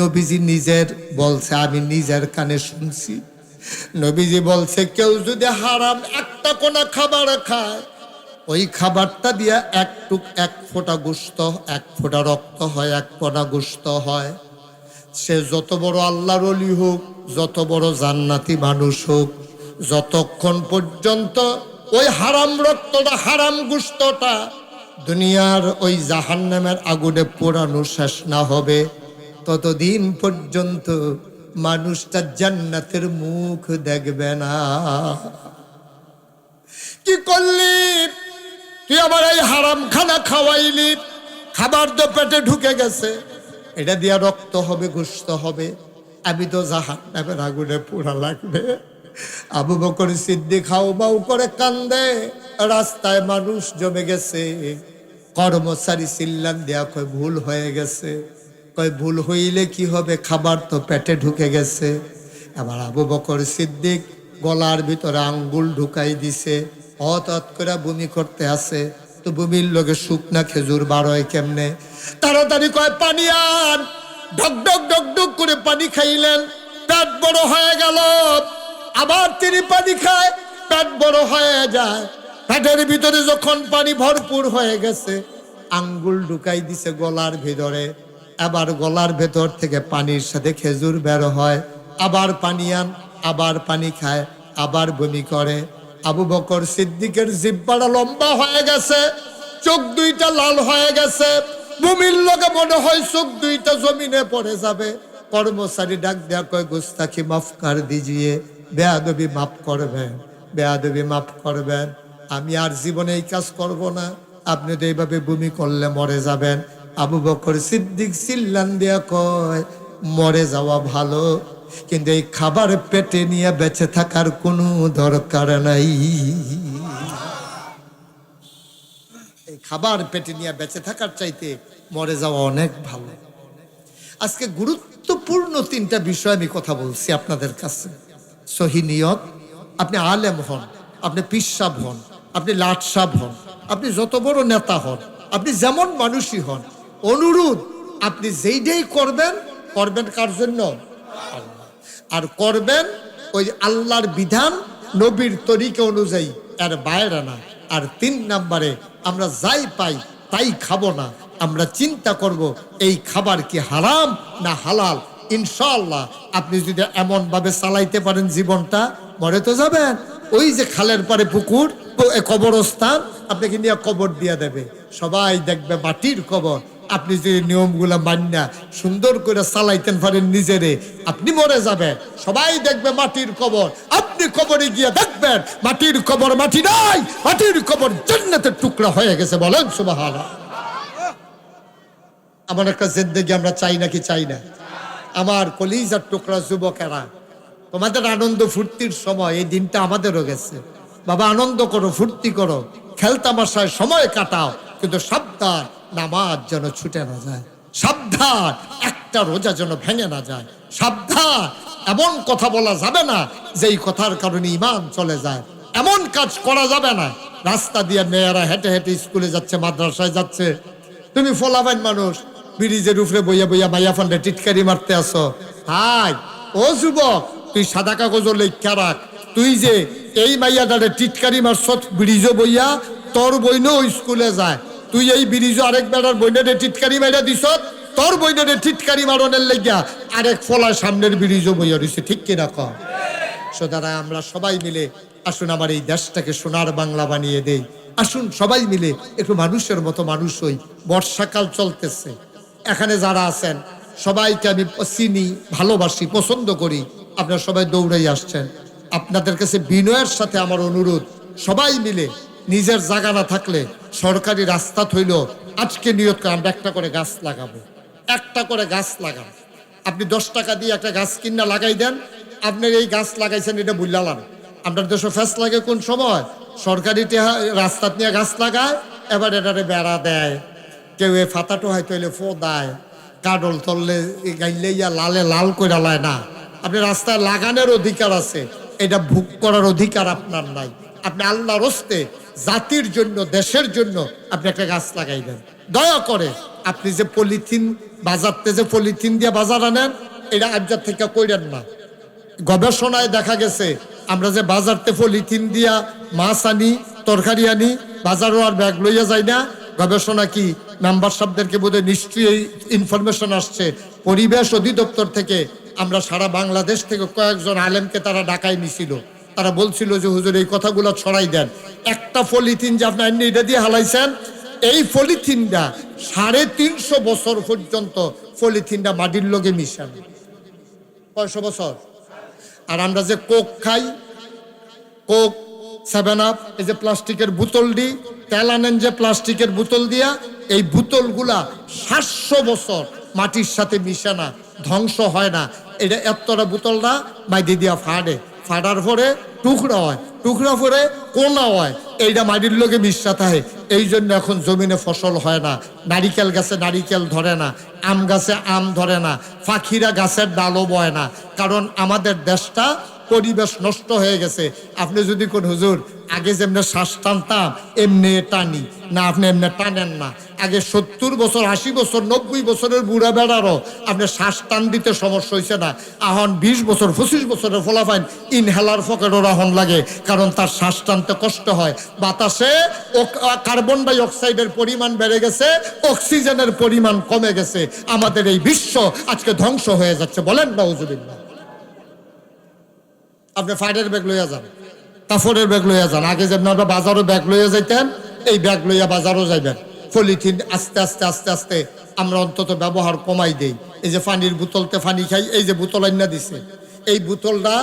নবীজি নিজের বলছে, আমি নিজের কানে শুনছি। নবীজি বলছে, কেউ যদি হারাম একটা কোনা খাবার খায়, ওই খাবারটা দিয়া এক ফোঁটা গোশত, এক ফোঁটা রক্ত হয়, এক ফোঁটা গোশত হয়। সে যত বড় আল্লাহর ওলি হোক, যত বড় জান্নাতি মানুষ হোক, যতক্ষণ পর্যন্ত ওই হারাম রক্তটা, হারাম গোশতটা দুনিয়ার ওই জাহান্নামের আগুনে পোড়ানো শেষ না হবে, ততদিন পর্যন্ত মানুষটা জান্নাতের মুখ দেখবে না। কি করলি তুই? আমার এই হারাম খানা খাওয়াইলি, খাবার তো পেটে ঢুকে গেছে, এটা দিয়া রক্ত হবে, গোশত হবে, আমি তো জাহান্নামের আগুনে পোড়া লাগবে। আবু বকর সিদ্দিক হাউমাউ করে কান্দে, রাস্তায় মানুষ জমে গেছে। কর্মচারী চিল্লান দেয়া কয়, ভুল হয়ে গেছে। কয়, ভুল হইলে কি হবে, খাবার তো পেটে ঢুকে গেছে। এবার আবু বকর সিদ্দিক গলার ভিতরে আঙ্গুল ঢুকাই দিছে, হঠাৎ করে বমি করতে আসে। তো বমির লগে শুকনা খেজুর বার হয় কেমনে? তাড়াতাড়ি কয়, পানি আন। ঢক ঢক ঢক ঢক করে পানি খাইলেন, পেট বড় হয়ে গেল। আবার তিনি পানি খায়, পেট বড় হয়ে যায়। পেটের ভিতরে যখন পানি ভরপুর হয়ে গেছে, আঙ্গুল ঢুকাই দিছে গলার ভিতরে। আবার গলার ভেতর থেকে পানির সাথে খেজুর বের হয়। আবার পানি আন, আবার পানি খায়, আবার বমি করে। আবু বকর সিদ্দিকের জিহ্বাটা লম্বা হয়ে গেছে, চোখ দুইটা লাল হয়ে গেছে, বমির লগে মনে হয় চোখ দুইটা জমিনে পড়ে যাবে। কর্মচারী ডাক দেয়া কয়, গুস্তাখি মাফ কর দিজিয়ে, বেয়াদবি মাফ করবেন, বেয়াদবি মাফ করবেন, আমি আর জীবনে এই কাজ করব না, আপনি তো এইভাবে বমি করলে মরে যাবেন। আবু বকর সিদ্দিক চিল্লান দেয়া কয়, মরে যাওয়া ভালো, কিন্তু এই খাবার পেটে নিয়ে বেঁচে থাকার কোনো দরকার নাই। এই খাবার পেটে নিয়ে বেঁচে থাকার চাইতে মরে যাওয়া অনেক ভালো। আজকে গুরুত্বপূর্ণ তিনটা বিষয় আমি কথা বলছি আপনাদের কাছে। সহি নিয়ত, আপনি আলেম হন, আপনি পিসাব হন, আপনি লাটসাব হন, আপনি যত বড় নেতা হন, আপনি যেমন মানুষই হন, অনুরোধ আপনি যেইটাই করবেন, করবেন কার জন্য? আল্লাহ। আর করবেন ওই আল্লাহর বিধান, নবীর তরিকা অনুযায়ী, এর বাইরে না। আর 3 নম্বরে, আমরা যাই পাই তাই খাবো না, আমরা চিন্তা করব এই খাবার কি হারাম না হালাল। ইনশাআল্লাহ আপনি যদি এমন ভাবে চালাইতে পারেন জীবনটা, মরে তো যাবেন। ওই যে খালের পারে পুকুর, কবরস্থান, আপনাকে নিয়ে কবর দিয়ে দেবে, সবাই দেখবে মাটির কবর। আপনি যদি নিয়মগুলা মান্না সুন্দর করে চালাইতেন পারেন নিজেরে, আপনি মরে যাবেন, সবাই দেখবে মাটির কবর। আপনি কবরে গিয়ে দেখবেন মাটির কবর মাটি নাই, মাটির কবর জান্নাতের টুকরা হয়ে গেছে। বলেন সুবহানাল্লাহ। এমন একটা জিন্দেগি আমরা চাই নাকি চাই না? আমার কলিজার টুকরা যুবকেরা, তোমাদের আনন্দ ফুর্তির সময়, এই দিনটা আমাদেরও গেছে। বাবা, আনন্দ করো, ফুর্তি করো, খেলতামাশায় সময় কাটাও, কিন্তু সাবধান, নামাজ যেন ছুটে না যায়। সাবধান, একটা রোজা যেন ভেঙে না যায়। সাবধান, এমন কথা বলা যাবে না যেই কথার কারণে ঈমান চলে যায়। এমন কাজ করা যাবে না, রাস্তা দিয়ে মেয়েরা হেঁটে হেঁটে স্কুলে যাচ্ছে, মাদ্রাসায় যাচ্ছে, তুমি ফলাবাইন মানুষ ব্রিজের উপরে বইয়া বইয়া মাইয়া ফান্ডে টিটকারি মারতে আসো। হাই ও যুবক, তুই সাদা কাগজ লেখা রাখ, তুই যে এই মাইয়াটারে টিটকারি মারছ ব্রিজও বইয়া, তোর বইনও স্কুলে যায়, তুই এই ব্রিজও আরেক বেড়ার বইনারে টিটকারি মাইরা দিছ, তোর বইনারে টিটকারি মারনের লেগিয়া আরেক ফলা সামনের ব্রিজও বইয়া দিছে। ঠিক কিনা কম? সুতরাং আমরা সবাই মিলে আসুন আমার এই দেশটাকে সোনার বাংলা বানিয়ে দেই। আসুন সবাই মিলে একটু মানুষের মতো মানুষ হই। বর্ষাকাল চলতেছে, এখানে যারা আছেন সবাইকে আমি চিনি, ভালোবাসি, পছন্দ করি। আপনারা সবাই দৌড়াই আসছেন। আপনাদের কাছে বিনয়ের সাথে আমার অনুরোধ, সবাই মিলে নিজের জায়গা না থাকলে সরকারি রাস্তা থইল আজকে নিয়ত করে আমরা একটা করে গাছ লাগাবো, একটা করে গাছ লাগাবো। আপনি 10 টাকা দিয়ে একটা গাছ কিনা লাগাই দেন, আপনার এই গাছ লাগাইছেন এটা বুঝলাম। আপনার দেশে ফেস লাগে কোন সময়? সরকারি রাস্তা নিয়ে গাছ লাগায়, এবার এটারে বেড়া দেয়, কেউ এ ফাতাটো হয়তো এলে ফো দেয়, কাডল তললে গাইলে ইয়া লালে লাল করে লায় না। আপনি রাস্তায় লাগানোর অধিকার আছে, এটা ভোগ করার অধিকার আপনার নাই। আপনি আল্লাহর হস্তে জাতির জন্য, দেশের জন্য আপনি একটা গাছ লাগাই দেন। দয়া করে আপনি যে পলিথিন বাজারতে, যে পলিথিন দিয়ে বাজার আনেন, এটা আবজার থেকে কইরেন না। গবেষণায় দেখা গেছে আমরা যে বাজারতে পলিথিন দিয়া মাছ আনি, তরকারি আনি, বাজারও আর ব্যাগ লইয়া যাই না। গবেষণা কি, মেম্বার সাহেবদেরকে বোধহয় নিশ্চয়ই ইনফরমেশন আসছে, পরিবেশ অধিদপ্তর থেকে আমরা সারা বাংলাদেশ থেকে কয়েকজন আলেমকে তারা ডাকাই নিছিল। তারা বলছিল যে হুজুর এই কথাগুলো ছড়াই দেন। একটা পলিথিন যে আপনার এটা দিয়ে হালাইছেন, এই পলিথিনটা 350 বছর পর্যন্ত পলিথিনটা মাটির লগে মিশানো। 500 বছর। আর আমরা যে কোক খাই, কোক, 7 আপ, এই যে প্লাস্টিকের বোতল দিই, তেল আনেন যে প্লাস্টিকের বোতল দিয়া, এই বোতলগুলা 700 বছর মাটির সাথে মিশে না, ধ্বংস হয় না। এটা এতটা বোতলটা মাটি দিয়া ফাড়ে, ফাটার পরে টুকরা হয়, টুকরা পরে কোনা হয়, এইটা মাটির লোকে মিশাতে হয়। এই জন্য এখন জমিনে ফসল হয় না, নারিকেল গাছে নারিকেল ধরে না, আম গাছে আম ধরে না, পাখিরা গাছের ডালও বয় না, কারণ আমাদের দেশটা পরিবেশ নষ্ট হয়ে গেছে। আপনি যদি কোন হুজুর আগে যেমনি শ্বাস টানতাম এমনি টানি না, আপনি এমনি টানেন না। আগে 70 বছর, 80 বছর, 90 বছরের বুড়া বেড়ারও আপনি শ্বাস টান দিতে সমস্যা হয়েছে না। এখন 20 বছর, 25 বছরের ফলাফাইন ইনহেলার পকেটও রাহন লাগে, কারণ তার শ্বাস টানতে কষ্ট হয়। বাতাসে কার্বন ডাই অক্সাইডের পরিমাণ বেড়ে গেছে, অক্সিজেনের পরিমাণ কমে গেছে। আমাদের এই বিশ্ব আজকে ধ্বংস হয়ে যাচ্ছে। বলেন নাউজুবিল্লাহ। আপনি ফাইডের ব্যাগ লইয়া যান, কাপড়ের ব্যাগ লইয়া যান। আগে যেমন আমরা বাজারও ব্যাগ লইয়া যাইতেন, এই ব্যাগ লইয়া বাজারও যাইবেন। পলিথিন আস্তে আস্তে আস্তে আস্তে আমরা অন্তত ব্যবহার কমাই দেই। এই যে পানির বোতলতে পানি খাই, এই যে বোতল আইনা দিছে, এই বোতলটা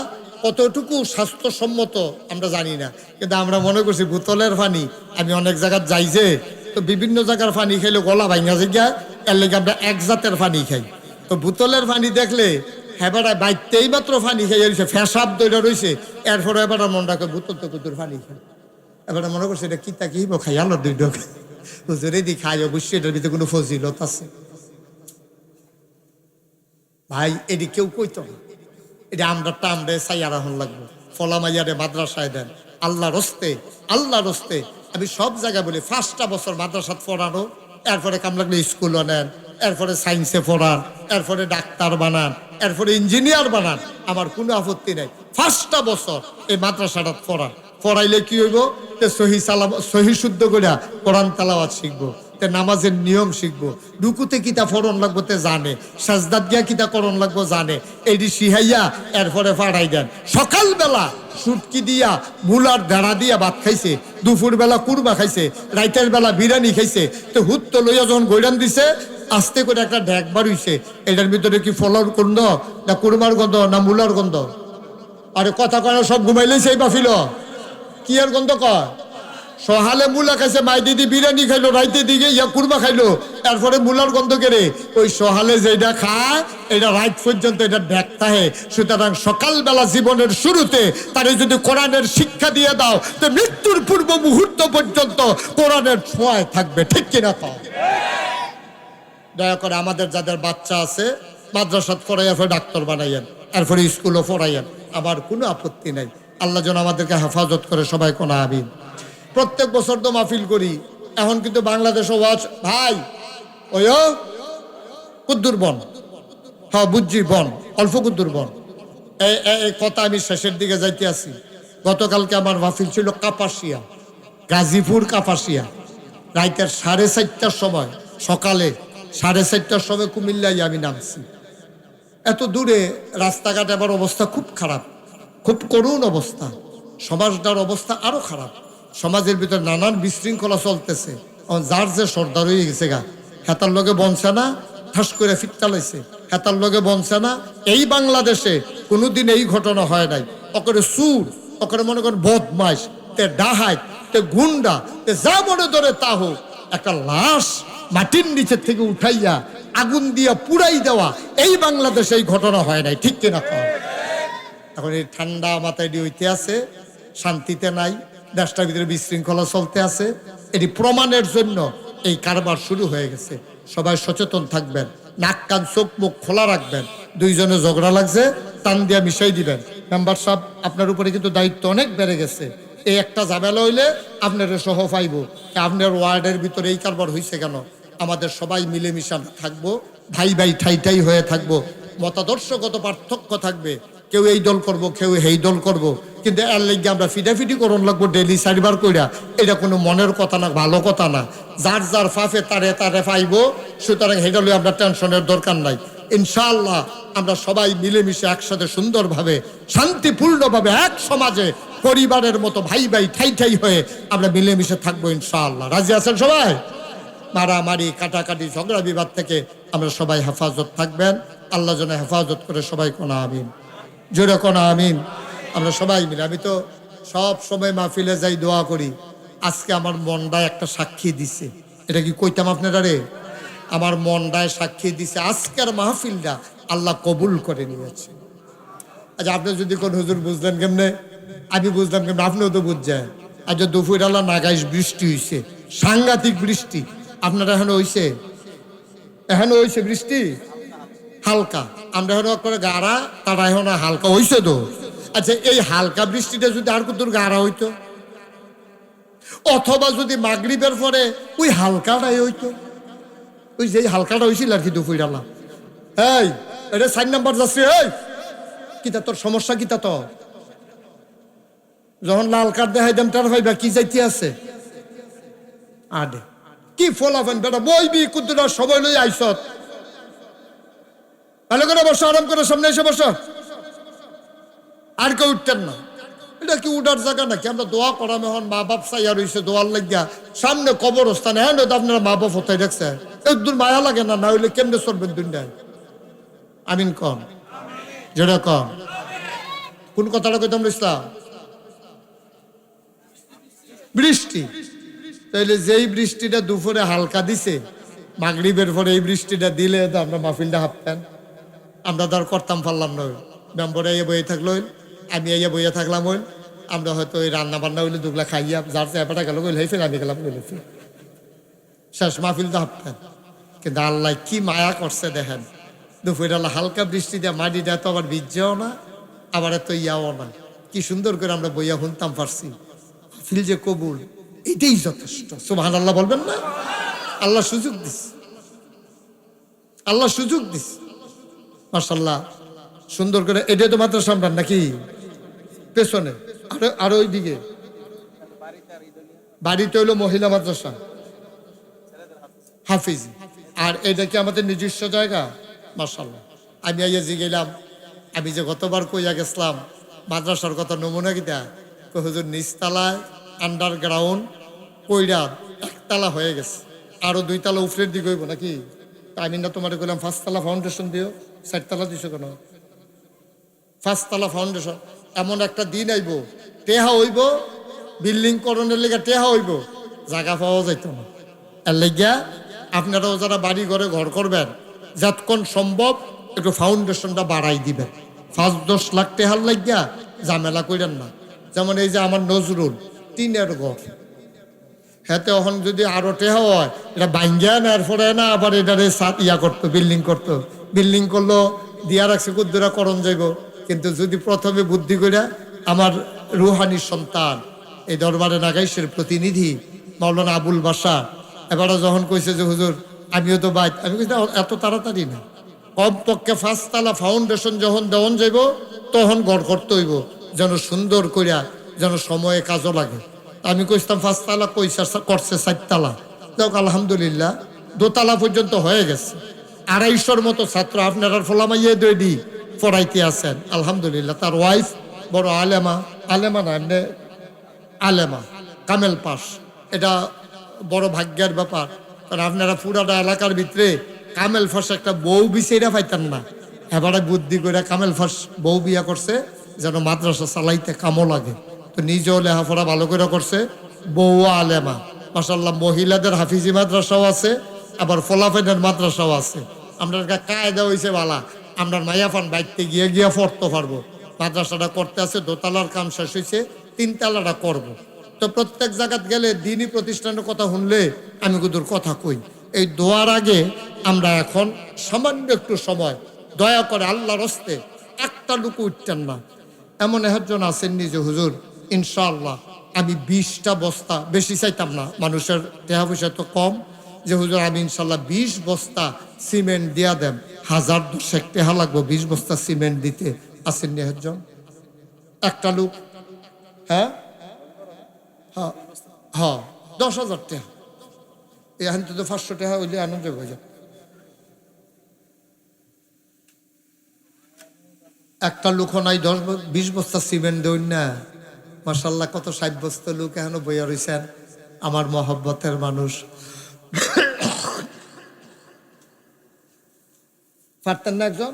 কতটুকু স্বাস্থ্যসম্মত আমরা জানি না, কিন্তু আমরা মনে করছি বোতলের পানি। আমি অনেক জায়গায় যাই যে, তো বিভিন্ন জায়গার পানি খাইলে গলা ভাঙা যায়, এর লেগে আমরা এক জাতের পানি খাই। তো বোতলের পানি দেখলে হেবাটা বাইতেই মাত্র পানি খাই রয়েছে, ফেসাব দইটা রয়েছে, এরপরে এবার মনটা বোতল তো কুতুর পানি খাই। এবার মনে করছে এটা কিতা কি খাই, আলো দুই ডোক হুজুরে দি খাই, অবশ্যই এটার ভিতরে কোনো ফজিলত আছে। ভাই এটি কেউ কইতো না, এটা আমরা টামরে সাইয়া রাখুন লাগবো। ফলা মাইয়ারে মাদ্রাসায় দেন, আল্লাহ রস্তে, আল্লাহ রস্তে। আমি সব জায়গায় বলি 5টা বছর মাদ্রাসাত পড়ানো, এরপরে কাম লাগলে স্কুলও নেন, এরপরে সায়েন্সে পড়ান, এরপরে ডাক্তার বানান, এরপরে ইঞ্জিনিয়ার বানান, আমার কোনো আপত্তি নাই। 5টা বছর এই মাদ্রাসাটা পড়াইলে কি হইব? সহি শুদ্ধ করে কোরআন তেলাওয়াত শিখবো, নামাজের নিয়ম শিখবো, রুকুতে কিতা ফরন লাগবো তে জানে, সাজদাত গিয়া কিতা করণ লাগবো জানে, এইটি শিহাইয়া এরপরে ফাড়াই দেন। সকালবেলা সুটকি দিয়া মুলার দাঁড়া দিয়া ভাত খাইছে, দুপুর বেলা কুরমা খাইছে, রাইতের বেলা বিরিয়ানি খাইছে। তো হুত্ত লইয়া যখন গৈরান দিছে, আস্তে করে একটা ঢেক বাড়িছে। এটার ভিতরে কি ফলর গন্ধ না কুরমার গন্ধ না মুলার গন্ধ? আরে কথা কয় সব ঘুমাইলেই সেই বাফিল, কি আর গন্ধ কয়? সহালে মুলা খাইছে, মাই দিদি বিরিয়ানি খাইলো, রাইতে দিকে ইয়া কুরমা খাইলো, তারপরে মুলার গন্ধ কেড়ে। ওই সহালে যেটা খায় এটা রাত পর্যন্ত এটা দেখতে হয়। সুতরাং সকালবেলা জীবনের শুরুতে তারে যদি কোরআনের শিক্ষা দিয়ে দাও, তো মৃত্যুর পূর্ব মুহূর্ত পর্যন্ত কোরআনের ছোঁয়ায় থাকবে, ঠিক কিনা? তো দয়া করে আমাদের যাদের বাচ্চা আছে মাদ্রাসাত পড়াইয়া ডাক্তার বানাইয়েন, এরপরে স্কুলও পড়াইয়েন, আমার কোনো আপত্তি নাই। আল্লাহ যেন আমাদেরকে হেফাজত করে, সবাই কোন আমিন। প্রত্যেক বছর তো মাহফিল করি, এখন কিন্তু বাংলাদেশ ওয়াজ ভাই ওই কুদ্দুর বন, হ্যাঁ বুঝছি বন, অল্প কুদ্দুর বন। এই কথা আমি শেষের দিকে যাইতে আছি। গতকালকে আমার মাহফিল ছিল কাপাসিয়া, গাজীপুর কাপাসিয়া। রাইতের 4:30টার সময়, সকালে 4:30টার সময় কুমিল্লায় আমি নামছি। এত দূরে রাস্তাঘাট, এবার অবস্থা খুব খারাপ, খুব করুণ অবস্থা। সমাজটার অবস্থা আরো খারাপ। সমাজের ভিতরে নানান বিশৃঙ্খলা চলতেছে। যার যে সর্দার হয়ে গেছে গা, হেতার লগে বনছে না, ঠাস করে ফিটকালাইছে, হেতার লগে বনছে না। এই বাংলাদেশে কোনোদিন এই ঘটনা হয় নাই। ওকে সুর, ওকে মনে করেন বদমাইশ, তে ডাহাই, তে গুন্ডা, তে যা মনে ধরে তা হোক, একটা লাশ মাটির নিচের থেকে উঠাইয়া আগুন দিয়া পুড়াই দেওয়া, এই বাংলাদেশে এই ঘটনা হয় নাই, ঠিক কিনা? এখন এই ঠান্ডা মাথায় হইতে আছে, শান্তিতে নাই, দেশটার ভিতরে বিশৃঙ্খলা চলতে আছে। এটি প্রমাণের জন্য এই কারবার শুরু হয়ে গেছে। সবাই সচেতন থাকবেন, নাক কান চোখ মুখ খোলা রাখবেন। দুইজনে ঝগড়া লাগছে, টান দিয়া মিশাই দিবেন। মেম্বার সাহেব, আপনার উপরে কিন্তু দায়িত্ব অনেক বেড়ে গেছে। এই একটা ঝামেলা হইলে আপনার সহ পাইব, আপনার ওয়ার্ডের ভিতরে এই কারবার হয়েছে কেন? আমাদের সবাই মিলেমিশে থাকবো, ভাই ভাই ঠাই ঠাই হয়ে থাকবো। মতাদর্শগত পার্থক্য থাকবে, কেউ এই দল করব, কেউ এই দল করব, কিন্তু এর লেগে আমরা ফিটাফিটি করণ লাগবো ডেলি 4 বার কইরা, এটা কোনো মনের কথা না, ভালো কথা না। যার যার ফাফে তারে তারে পাইব। সুতরাং এটা লই আমরা টেনশনের দরকার নাই। ইনশাআল্লাহ আমরা সবাই মিলেমিশে একসাথে সুন্দরভাবে শান্তিপূর্ণভাবে এক সমাজে পরিবারের মতো ভাই ভাই ঠাই ঠাই হয়ে আমরা মিলেমিশে থাকবো ইনশাআল্লাহ। রাজি আছেন সবাই? মারামারি কাটাকাটি ঝগড়া বিবাদ থেকে আমরা সবাই হেফাজত থাকবেন। আল্লাহ যেন হেফাজত করে, সবাই কোন আমিন, জোরে কোন আমিন। আমরা সবাই মিলে, আমি তো সব সময় মাহফিলে যাই, দোয়া করি। আজকে আমার মনটায় একটা সাক্ষী দিছে, এটা কি কইতাম আপনারা রে? আমার মনটায় সাক্ষী দিছে, আজকের মাহফিলটা আল্লাহ কবুল করে নিয়েছে। আচ্ছা, আপনি যদি কোন হুজুর বুঝলেন কেমনে, আমি বুঝলাম কেমনে, আপনিও তো বুঝছেন। আজ দুপুর আল্লাহ নাগাইশ বৃষ্টি হয়েছে, সাংঘাতিক বৃষ্টি। আপনারা এখনো হয়েছে? এখনো হয়েছে বৃষ্টি হালকা, আমরা এখন করে গাড়া, তারা এখন হালকা হয়েছে তো। আচ্ছা, এই হালকা বৃষ্টিটা যদি আর কত গাড়া হইতো, অথবা যদি মাগরিবের পরে ওই হালকাটাই হইতো, ওই যে হালকাটা হয়েছিল আর কি দুপুর আল্লাহ। এই এটা 4 নাম্বার যাচ্ছে, এই কিতা তোর সমস্যা কিতা? তো যখন লাল কার্ড দেখাই দাম তার ভাইবা কি যাইতে আছে আডে কি ফলাফেন বেটা বইবি কুদ্দুরা সবাই লই আইসত। ভালো করে বসো, আরাম করে সামনে এসে বসো, আর কেউ উঠতেন না। এটা কি উঠার জায়গা নাকি? আমরা দোয়া করাম, এখন মা বাপ চাইয়া রয়েছে দোয়ার লাগিয়া, সামনে কবরস্থানে। হ্যাঁ, আপনারা মা বাপ হতাই দেখছে, একদূর মায়া লাগে না, না হইলে কেমনে চলবেন দুনিয়ায়? আমিন কন, যেটা কন। কোন কথাটা কইতাম ইসলাম? বৃষ্টি। তাইলে যেই বৃষ্টিটা দুপুরে হালকা দিছে, মাগরিবের পরে এই বৃষ্টিটা দিলে তো আমরা মাহফিলটা হাঁপতেন। আমরা ধর করতাম পারলাম না, মেম্বরে এ বইয়ে থাকলো, আমি এই বইয়ে থাকলাম, ওই আমরা হয়তো ওই রান্না বান্না হইলে দুগলা খাইয়া যার চেপাটা গেল বলে ফের আমি গেলাম বলে শেষ মাহফিলটা হাঁপতেন। কিন্তু আল্লাহ কি মায়া করছে দেখেন, দুপুরবেলা হালকা বৃষ্টি দিয়ে মাটিটা তো আবার ভিজছেও না, আবার এত ইয়াও না, কি সুন্দর করে আমরা বইয়া শুনতাম পারছি। ফিল যে কবুল, এটাই যথেষ্ট। সুবহানাল্লাহ বলবেন না? আল্লাহ সুযোগ দিচ্ছে। আল্লাহ সুযোগ দিস মাশাআল্লাহ সুন্দর করে। এটা তো মাদ্রাসা আমরা নাকি পেছনে আরো ওই দিকে বাড়িতে হইলো মহিলা মাদ্রাসা হাফিজ, আর এটা কি আমাদের নিজস্ব জায়গা? মাশাআল্লাহ। আমি আইয়াজি গেলাম, আমি যে গতবার কইয়া গেছিলাম মাদ্রাসার কথা নমুনা কিতা হুজুর নিচতলায় আন্ডারগ্রাউন্ড কইরা একতলা হয়ে গেছে, আরো 2 তলা উপরের দিকে হইব নাকি? আমি না তোমার কইলাম 5 তলা ফাউন্ডেশন দিও, 4 তলা দিছো কেন? 5 তলা ফাউন্ডেশন। এমন একটা দিন আইব টেহা হইব, বিল্ডিং করণের লেগে টেহা হইব, জায়গা পাওয়া যাইত না। এর লেগা আপনারাও যারা বাড়ি ঘরে ঘর করবেন যতক্ষণ সম্ভব একটু ফাউন্ডেশনটা বাড়াই দিবেন। 5-10 লাখ টেহার লাগিয়া ঝামেলা করেন না। যেমন এই যে আমার নজরুল টিনের ঘর, হাতে এখন যদি আরো টেহা হয় এটা ভাঙ্গিয়া নেওয়ার পরে না আবার এটারে ইয়া করতো, বিল্ডিং করতো। বিল্ডিং করলো দিয়া রাখছে কুদ্দুরা করণ যাইব, কিন্তু যদি প্রথমে বুদ্ধি করে আমার রুহানি সন্তান এই দরবারে নাগাইশের প্রতিনিধি মাওলানা আবুল বাশা এবারও যখন কইছে যে হুজুর আমিও তো বাইত, আমি কইছি এত তাড়াতাড়ি না, কমপক্ষে 5 তলা ফাউন্ডেশন যখন দেওয়ান যাইব তখন ঘর করতে হইব, যেন সুন্দর করিয়া যেন সময়ে কাজও লাগে। আমি কইতাম 5 তলা কইসা করছে 4 তলা, যাক আলহামদুলিল্লাহ 2 তলা পর্যন্ত হয়ে গেছে। 250 মতো ছাত্র আপনার ফলামাইয়ে দৈডি পড়াইতে আছেন আলহামদুলিল্লাহ। তার ওয়াইফ বড় আলেমা, আলেমা না এমনি আলেমা, কামেল পাস। এটা বড় ভাগ্যের ব্যাপার, কারণ আপনারা পুরাটা এলাকার ভিতরে কামেল ফাঁস একটা বউ বিছেরা পাইতেন না, এবারে বুদ্ধি করে কামেল ফাঁস বউ বিয়া করছে যেন মাদ্রাসা চালাইতে কামও লাগে। তো নিজেও লেখাপড়া ভালো করে করছে, বউ আলেমা মাশাআল্লাহ। মহিলাদের হাফিজি মাদ্রাসাও আছে, আবার ফলাফেনের মাদ্রাসাও আছে। আপনার কায়দা হয়েছে বালা, আপনার মাইয়াফান বাইতে গিয়ে গিয়ে পড়তে পারবো। মাদ্রাসাটা করতে আছে, 2 তলার কাম শেষ হয়েছে, 3 তলাটা করবো। তো প্রত্যেক জায়গাত গেলে দিনই প্রতিষ্ঠানের কথা শুনলে আমি কুদুর কথা কই। এই দোয়ার আগে আমরা এখন সামান্য একটু সময় দয়া করে আল্লাহর হস্তে একটা লুকু উঠতেন না। এমন একজন আছেন নিজে হুজুর ইনশাআল্লাহ আমি 20টা বস্তা, বেশি চাইতাম না, মানুষের টাকা পয়সা তো কম, যে হুজুর আমি ইনশাআল্লাহ 20 বস্তা সিমেন্ট দিয়া দেন, 1000-1000 টাকা লাগবো 20 বস্তা সিমেন্ট দিতে। আছেন নি একজন? একটা লোক? হ্যাঁ হ্যাঁ হ্যাঁ 10,000 টাকা। এখন তো 500 টাকা হইলে আনন্দ হয়ে যায়। একটা লোক নাই 10-20 বস্তা সিমেন্ট দেন না। মাশাআল্লাহ কত 60 বস্তা লোক এখনো বইয়া রয়েছেন, আমার মহব্বতের মানুষ। পারতেন না একজন?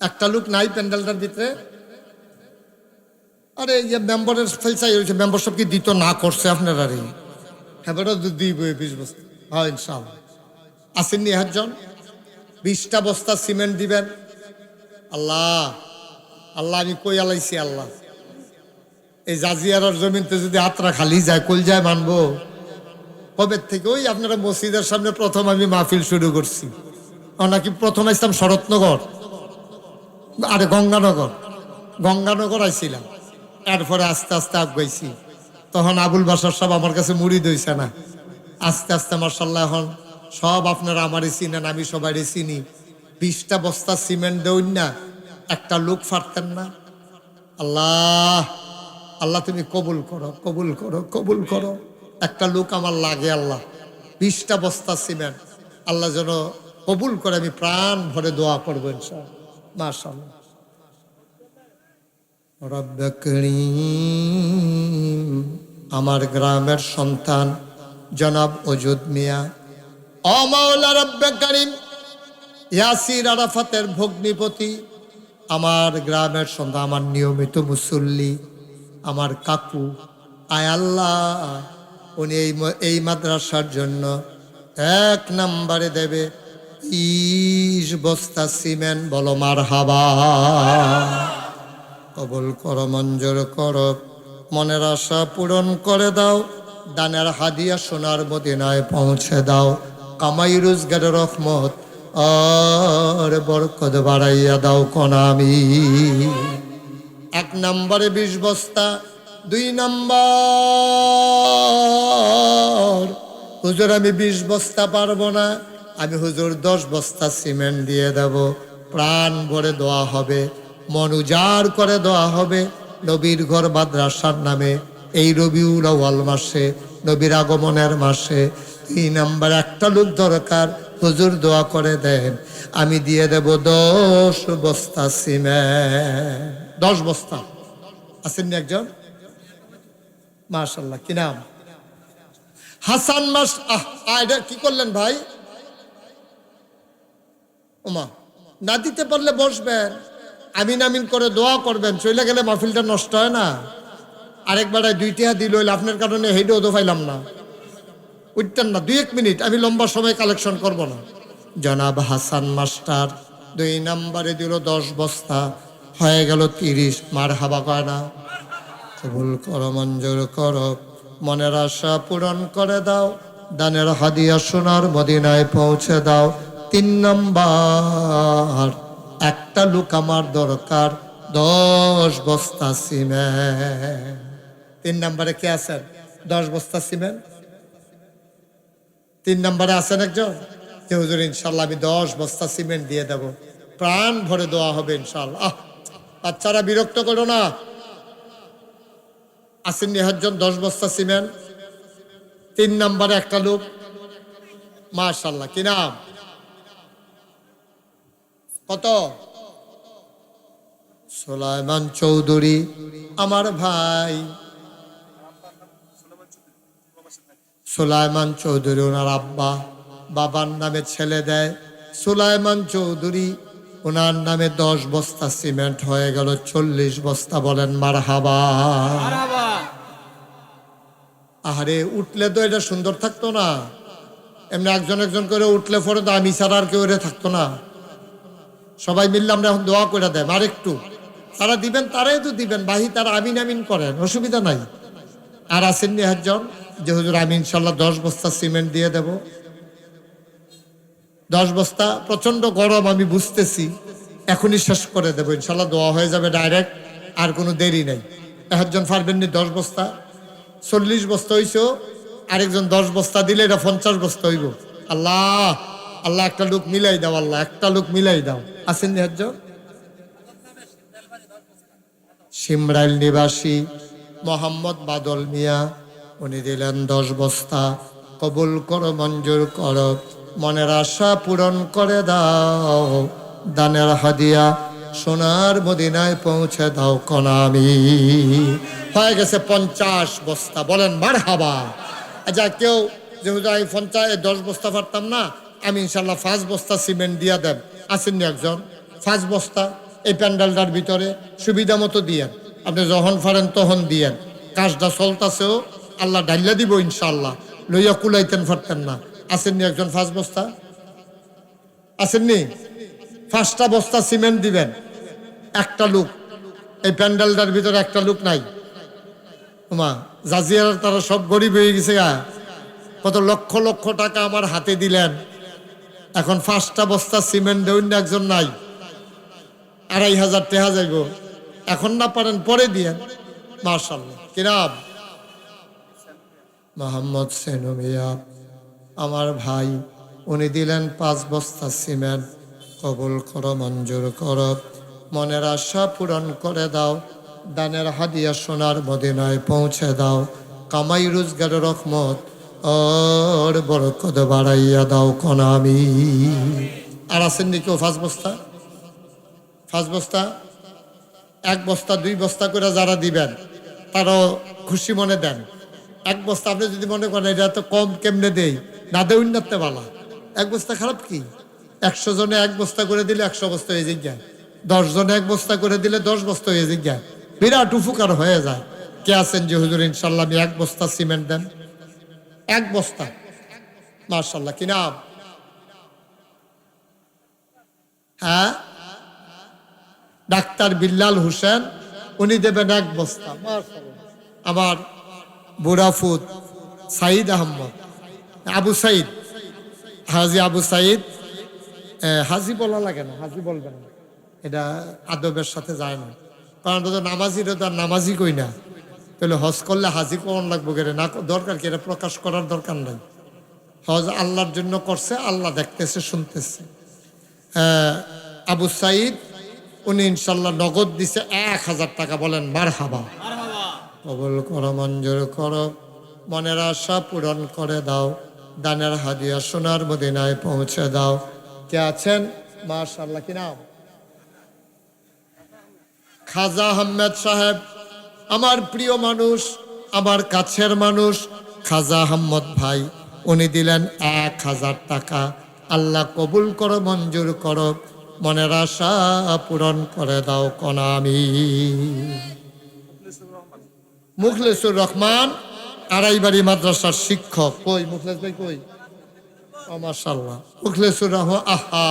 একটা লোক নাই প্যান্ডেলটার ভিতরে? আরে ইয়ে মেম্বারের ফেলসাই হয়েছে, মেম্বারশিপ কি দিত না করছে আপনার? আরে হ্যাঁ বেটা দিব 20 বস্তা। হ্যাঁ ইনশাআল্লাহ আসেননি একজন? 20টা বস্তা সিমেন্ট দিবেন। আল্লাহ আল্লাহ আমি কই আলাইছি আল্লাহ, এই জাজিয়ার জমিনতে যদি আত্রা খালি যায় কল যায় মানবো? কবে থেকে ওই আপনারা মসজিদের সামনে প্রথম আমি মাহফিল শুরু করছি, নাকি প্রথম আসতাম শরৎনগর, আরে গঙ্গানগর আইছিলাম, এরপরে আস্তে আস্তে আগাইছি। তখন আবুল বাসার সব আমার কাছে মুড়িদ হইছে না, আস্তে আস্তে মাশাআল্লাহ এখন সব আপনারা আমারই চিনেন, আমি সবাই চিনি। 20টা বস্তা সিমেন্ট দেউন না, একটা লোক পারতেন না? আল্লাহ আল্লাহ তুমি কবুল করো, কবুল করো, কবুল করো। একটা লোক আমার লাগে আল্লাহ, 20টা বস্তা সিমেন্ট আল্লাহ যেন কবুল করে, আমি প্রাণ ভরে দোয়া করবো ইনশাআল্লাহ। মাশাআল্লাহ। রব্বে করিম, আমার গ্রামের সন্তান জনাব অজুদ মিয়া, ও মাওলা রব্বে করিম, ইয়াসির আরাফাতের ভগ্নিপতি, আমার গ্রামের সন্তান, আমার নিয়মিত মুসল্লি, আমার কাকু, আয় আল্লাহ উনি এই মাদ্রাসার জন্য 1 নম্বরে দেবে 20 বস্তা সিমেন্ট। বলো মারহাবা। কবুল করো, মঞ্জুর করো, মনের আশা পূরণ করে দাও, দানের হাদিয়া সোনার মদিনায় পৌঁছে দাও, কামাই রোজগারের রহমত আর বরকত বাড়াইয়া দাও কোনামি। 1 নম্বরে 20 বস্তা। 2 নম্বর, হুজুর আমি 20 বস্তা পারবো না, আমি হুজুর 10 বস্তা সিমেন্ট দিয়ে দেব। প্রাণ ভরে দোয়া হবে, মন উজাড় করে দোয়া হবে। নবীর ঘর মাদ্রাসার নামে এই রবিউল আউয়াল মাসে, নবীর আগমনের মাসে 2 নাম্বার একটা লোক দরকার, হুজুর দোয়া করে দেন। আমি দিয়ে দেব 10 বস্তা সিমেন্ট। 10 বস্তা। আসেননি একজন? মাশাআল্লাহ, কি নাম? হাসান মাস। এটা কি করলেন ভাই? ওমা, না দিতে পারলে বসবেন, আমিন আমিন করে দোয়া করবেন। চলে গেলে মাহফিলটা নষ্ট হয় না। আরেকবার 2 টিহা দিল হইলে আপনার কারণে হেইডেও তো পাইলাম না। উঠতেন না 2-1 মিনিট, আমি লম্বা সময় কালেকশন করব না। জনাব হাসান মাস্টার 2 নম্বরে দিল 10 বস্তা, হয়ে গেল 30। মার হাবা কয় না? কবুল করো, মঞ্জুর করো, মনের আশা পূরণ করে দাও, দানের হাদিয়া সোনার মদিনায় পৌঁছে দাও। 3 নাম্বার একটা লোক আমার দরকার, 10 বস্তা সিমেন্ট। 3 নম্বরে কে আছেন? 10 বস্তা সিমেন্ট। 3 নম্বরে আছেন একজন? যে হুজুর ইনশাল্লাহ আমি 10 বস্তা সিমেন্ট দিয়ে দেব, প্রাণ ভরে দোয়া হবে ইনশাল্লাহ। বাচ্চারা বিরক্ত করো না। আসেননি একজন? 10 বস্তা সিমেন্ট। 3 নম্বরে একটা লোক। মাশাআল্লাহ, কি নাম? কত? সুলাইমান চৌধুরী আমার ভাই। সুলাইমান চৌধুরী ওনার আব্বা, বাবার নামে ছেলে দেয় সুলাইমান চৌধুরী, ওনার নামে 10 বস্তা সিমেন্ট হয়ে গেল 40 বস্তা। বলেন মারহাবা। আরে উঠলে তো এটা সুন্দর থাকতো না? এমনি একজন একজন করে উঠলে পরে তো আমি ছাড়া আর কেউ থাকতো না। সবাই মিললে আমরা এখন দোয়া করে দেব। আর একটু তারা দিবেন, তারাই তো দিবেন বাহি, তারা আমিন আমিন করেন, অসুবিধা নাই। আর আসেননি একজন? যে হুজুর আমি ইনশাল্লাহ 10 বস্তা সিমেন্ট দিয়ে দেব। 10 বস্তা। প্রচন্ড গরম আমি বুঝতেছি, এখনই শেষ করে দেবো ইনশাল্লাহ, দোয়া হয়ে যাবে ডাইরেক্ট, আর কোনো দেরি নেই। একজন পারবেননি 10 বস্তা? 40 বস্তা হইছো, আরেকজন 10 বস্তা দিলে এটা 50 বস্তা হইব। আল্লাহ আল্লাহ, একটা লোক মিলাই দাও, আল্লাহ একটা লোক মিলাই দাও। আসেননি একজন? সিমরাইল নিবাসী মোহাম্মদ বাদল মিয়া, উনি দিলেন 10 বস্তা। কবুল করো, মঞ্জুর করো, মনের আশা পূরণ করে দাও, দানের হাদিয়া সোনার মদিনায় পৌঁছে দাও কনামি। হয়ে গেছে 50 বস্তা। বলেন মারহাবা। আচ্ছা, কেউ যেহেতু আমি 10 বস্তা পারতাম না, আমি ইনশাল্লাহ 5 বস্তা সিমেন্ট দিয়া দেব। আসেননি একজন? 5 বস্তা এই প্যান্ডেলটার ভিতরে সুবিধা মতো দিয়েন, আপনি যখন পারেন তখন দিয়েন। কাজটা চলতেছেও, আল্লাহ ডাইলা দিব ইনশাল্লাহ। লইয়া কুলাইতেন পারতেন না। আসেননি একজন? 5 বস্তা। আসেননি? 5টা বস্তা সিমেন্ট দিবেন। একটা লোক এই প্যান্ডেলটার ভিতরে, একটা লোক নাই। মা জাজিয়ার তারা সব গরিব হয়ে গেছে। কত লক্ষ লক্ষ টাকা আমার হাতে দিলেন, এখন 5টা বস্তা সিমেন্ট দেউন না, একজন নাই। 2500 টাকা যাইব। এখন না পারেন পরে দিয়েন। মাশাআল্লাহ, কি নাম? মোহাম্মদ সেনু মিয়া আমার ভাই, উনি দিলেন 5 বস্তা সিমেন্ট। কবুল করো, মঞ্জুর করো, মনের আশা পূরণ করে দাও, দানের হাদিয়া সোনার মদিনায় পৌঁছে দাও, কামাই রোজগারের রহমত ওর বরকত বাড়াইয়া দাও কনামি। আর আসেননি কেউ? 5 বস্তা। 5 বস্তা। 1 বস্তা 2 বস্তা করে যারা দিবেন তারাও খুশি মনে দেন। 1 বস্তা আপনি যদি মনে করেন এটা তো কম, কেমনে দেই, না দে উন্নতে বালা। 1 বস্তা খারাপ কি? 100 জনে 1 বস্তা করে দিলে 100 বস্তা হয়ে যায়। 10 জনে 1 বস্তা করে দিলে 10 বস্তা হয়ে যায়। বিরাট উপকার হয়ে যায়। কে আছেন যে হুজুর ইনশাল্লাহ আমি 1 বস্তা সিমেন্ট দেন? 1 বস্তা। মাশাআল্লাহ, কি নাম? হ্যাঁ, ডাক্তার বিল্লাল হোসেন, উনি দেবেন 1 বস্তা। আমার বুড়াফুত সাইদ আহমদ, আবু সাইদ, হাজি আবু সাইদ। হাজি বলা লাগে না, হাজি বলবেন না, এটা আদবের সাথে যায় না। কারণ তো নামাজিরা তো আর নামাজি কই না, তাহলে হজ করলে হাজি কোন লাগবো কেন? না দরকার কি? এটা প্রকাশ করার দরকার নাই। হজ আল্লাহর জন্য করছে, আল্লাহ দেখতেছে শুনতেছে। আবু সাইদ উনি ইনশাল্লাহ নগদ দিছে 1000 টাকা। বলেন মারহাবা। কবুল করো, মঞ্জুর করো, মনের আশা পূরণ করে দাও, দানের হাদিয়া সোনার মদিনায় পৌঁছে দাও। কে আছেন? মাশাআল্লাহ, কি নাম? খাজা আহমেদ সাহেব, আমার প্রিয় মানুষ, আমার কাছের মানুষ খাজা আহমদ ভাই, উনি দিলেন 1000 টাকা। আল্লাহ কবুল করো, মঞ্জুর করো, মনের আশা পূরণ করে দাও কোনা আমিন। মুখলেসুর রহমান আড়াইবাড়ি মাদ্রাসার শিক্ষক। কই মুখলেস ভাই কই? ও মাশাআল্লাহ, মুখলেসুর রহমান। আহা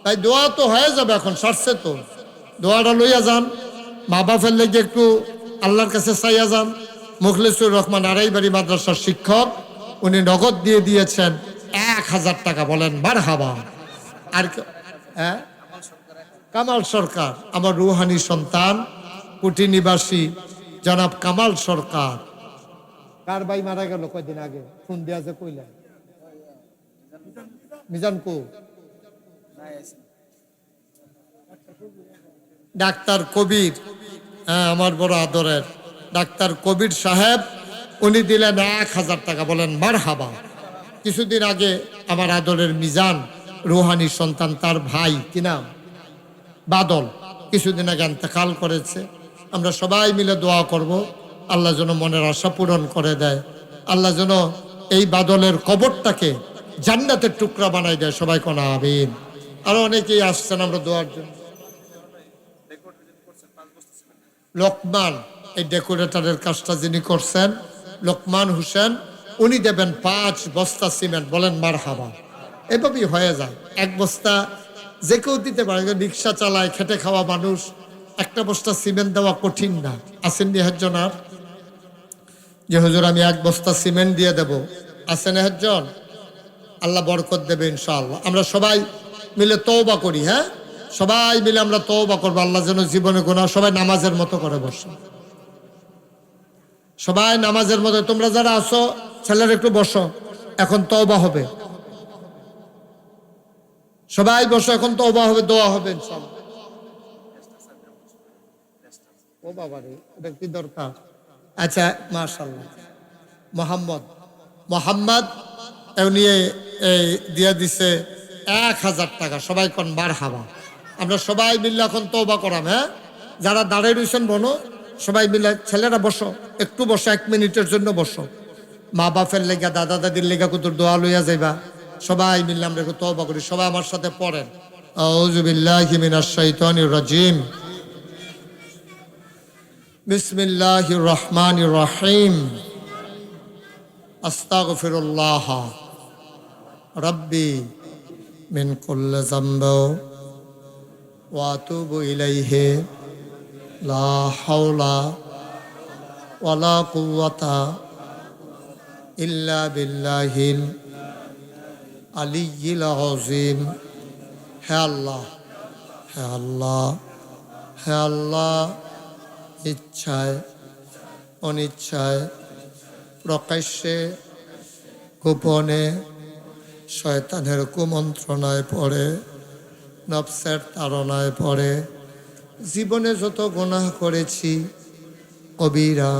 ভাই, দোয়া তো হয়ে যাবে, এখন সারছে তো, দোয়াটা লইয়া যান, মা বাপের লেগে একটু আল্লাহর কাছে চাইয়া যান। মুখলেসুর রহমান আড়াইবাড়ি মাদ্রাসার শিক্ষক, উনি নগদ দিয়ে দিয়েছেন 1000 টাকা। বলেন মারহাবা। আর হ্যাঁ, কামাল সরকার, আমার রুহানি সন্তান, কুটি নিবাসী জনাব কামাল সরকার। কার ভাই মারা গেল কয়দিন আগে? ফোন দেওয়া যে কইলেন মিজান কো? ডাক্তার কবির, হ্যাঁ আমার বড় আদরের ডাক্তার কবির সাহেব, উনি দিলেন 1000 টাকা। বলেন মারহাবা। কিছুদিন আগে আমার আদরের মিজান রুহানি সন্তান, তার ভাই কি নাম? বাদল, কিছুদিন আগে ইন্তেকাল করেছে। আমরা সবাই মিলে দোয়া করব, আল্লাহ যেন মনের আশা পূরণ করে দেয়, আল্লাহ যেন এই বাদলের কবরটাকে জান্নাতের টুকরা বানাই দেয়। সবাই কোন আমিন। আরো অনেকেই আসছেন আমরা দোয়ার জন্য। লোকমান, এই ডেকোরেটরের কাজটা যিনি করছেন, লোকমান হোসেন, উনি দেবেন 5 বস্তা সিমেন্ট। বলেন মারহাবা। এভাবেই হয়ে যায়, 1 বস্তা যে কেউ দিতে পারে। রিক্সা চালায়, খেটে খাওয়া মানুষ, 1 বস্তা সিমেন্ট দেওয়া কঠিন না। আসেন নিহাজ্জন? আর যে হুজুর আমি 1 বস্তা সিমেন্ট দিয়ে দেব, আসেন নিহাজ্জন? আল্লাহ বরকত দেবে ইনশাআল্লাহ। আমরা সবাই মিলে তওবা করি। হ্যাঁ, সবাই মিলে আমরা তওবা করবো, আল্লাহ যেন জীবনে গুনাহ। সবাই নামাজের মতো করে বসো, সবাই নামাজের মতো। তোমরা যারা আসো ছেলের একটু বসো, এখন তওবা হবে। সবাই বসো, এখন তওবা হবে, দোয়া হবে ইনশাআল্লাহ। ও বাবা রে, এটা কি দরকার? আচ্ছা মাশাআল্লাহ। মোহাম্মদ নিয়ে দিয়ে দিছে 1000 টাকা। সবাই কোন মারহাবা। আমরা সবাই মিলে এখন তওবা করাম। হ্যাঁ, যারা দাঁড়ায় রয়েছেন বলো, সবাই মিলে। ছেলেরা বসো, একটু বসো, 1 মিনিটের জন্য বসো। মা বাপের লেগা, দাদা দাদির লেগা কুতুর দোয়া লইয়া যাইবা। সবাই মিললে আমরা একটু তওবা করি। সবাই আমার সাথে পড়েন, আউযু বিল্লাহি মিনাশ শাইতানির রাজিম, বিসমিল্লাহির রহমানির রহিম, আস্তাগফিরুল্লাহ রাব্বি মিন কুল্লি যামবি ওয়া আতুবু ইলাইহি, লা হাওলা ওয়ালা কুওয়াতা ইল্লা বিল্লাহিল আলিয়্যিল আযীম। হে আল্লাহ, হে আল্লাহ, হে আল্লাহ, ইচ্ছায় অনিচ্ছায়, প্রকাশ্যে গোপনে শয়তানের কুমন্ত্রণায় পড়ে, নফসের তাড়নায় পড়ে জীবনে যত গুনাহ করেছি, কবিরা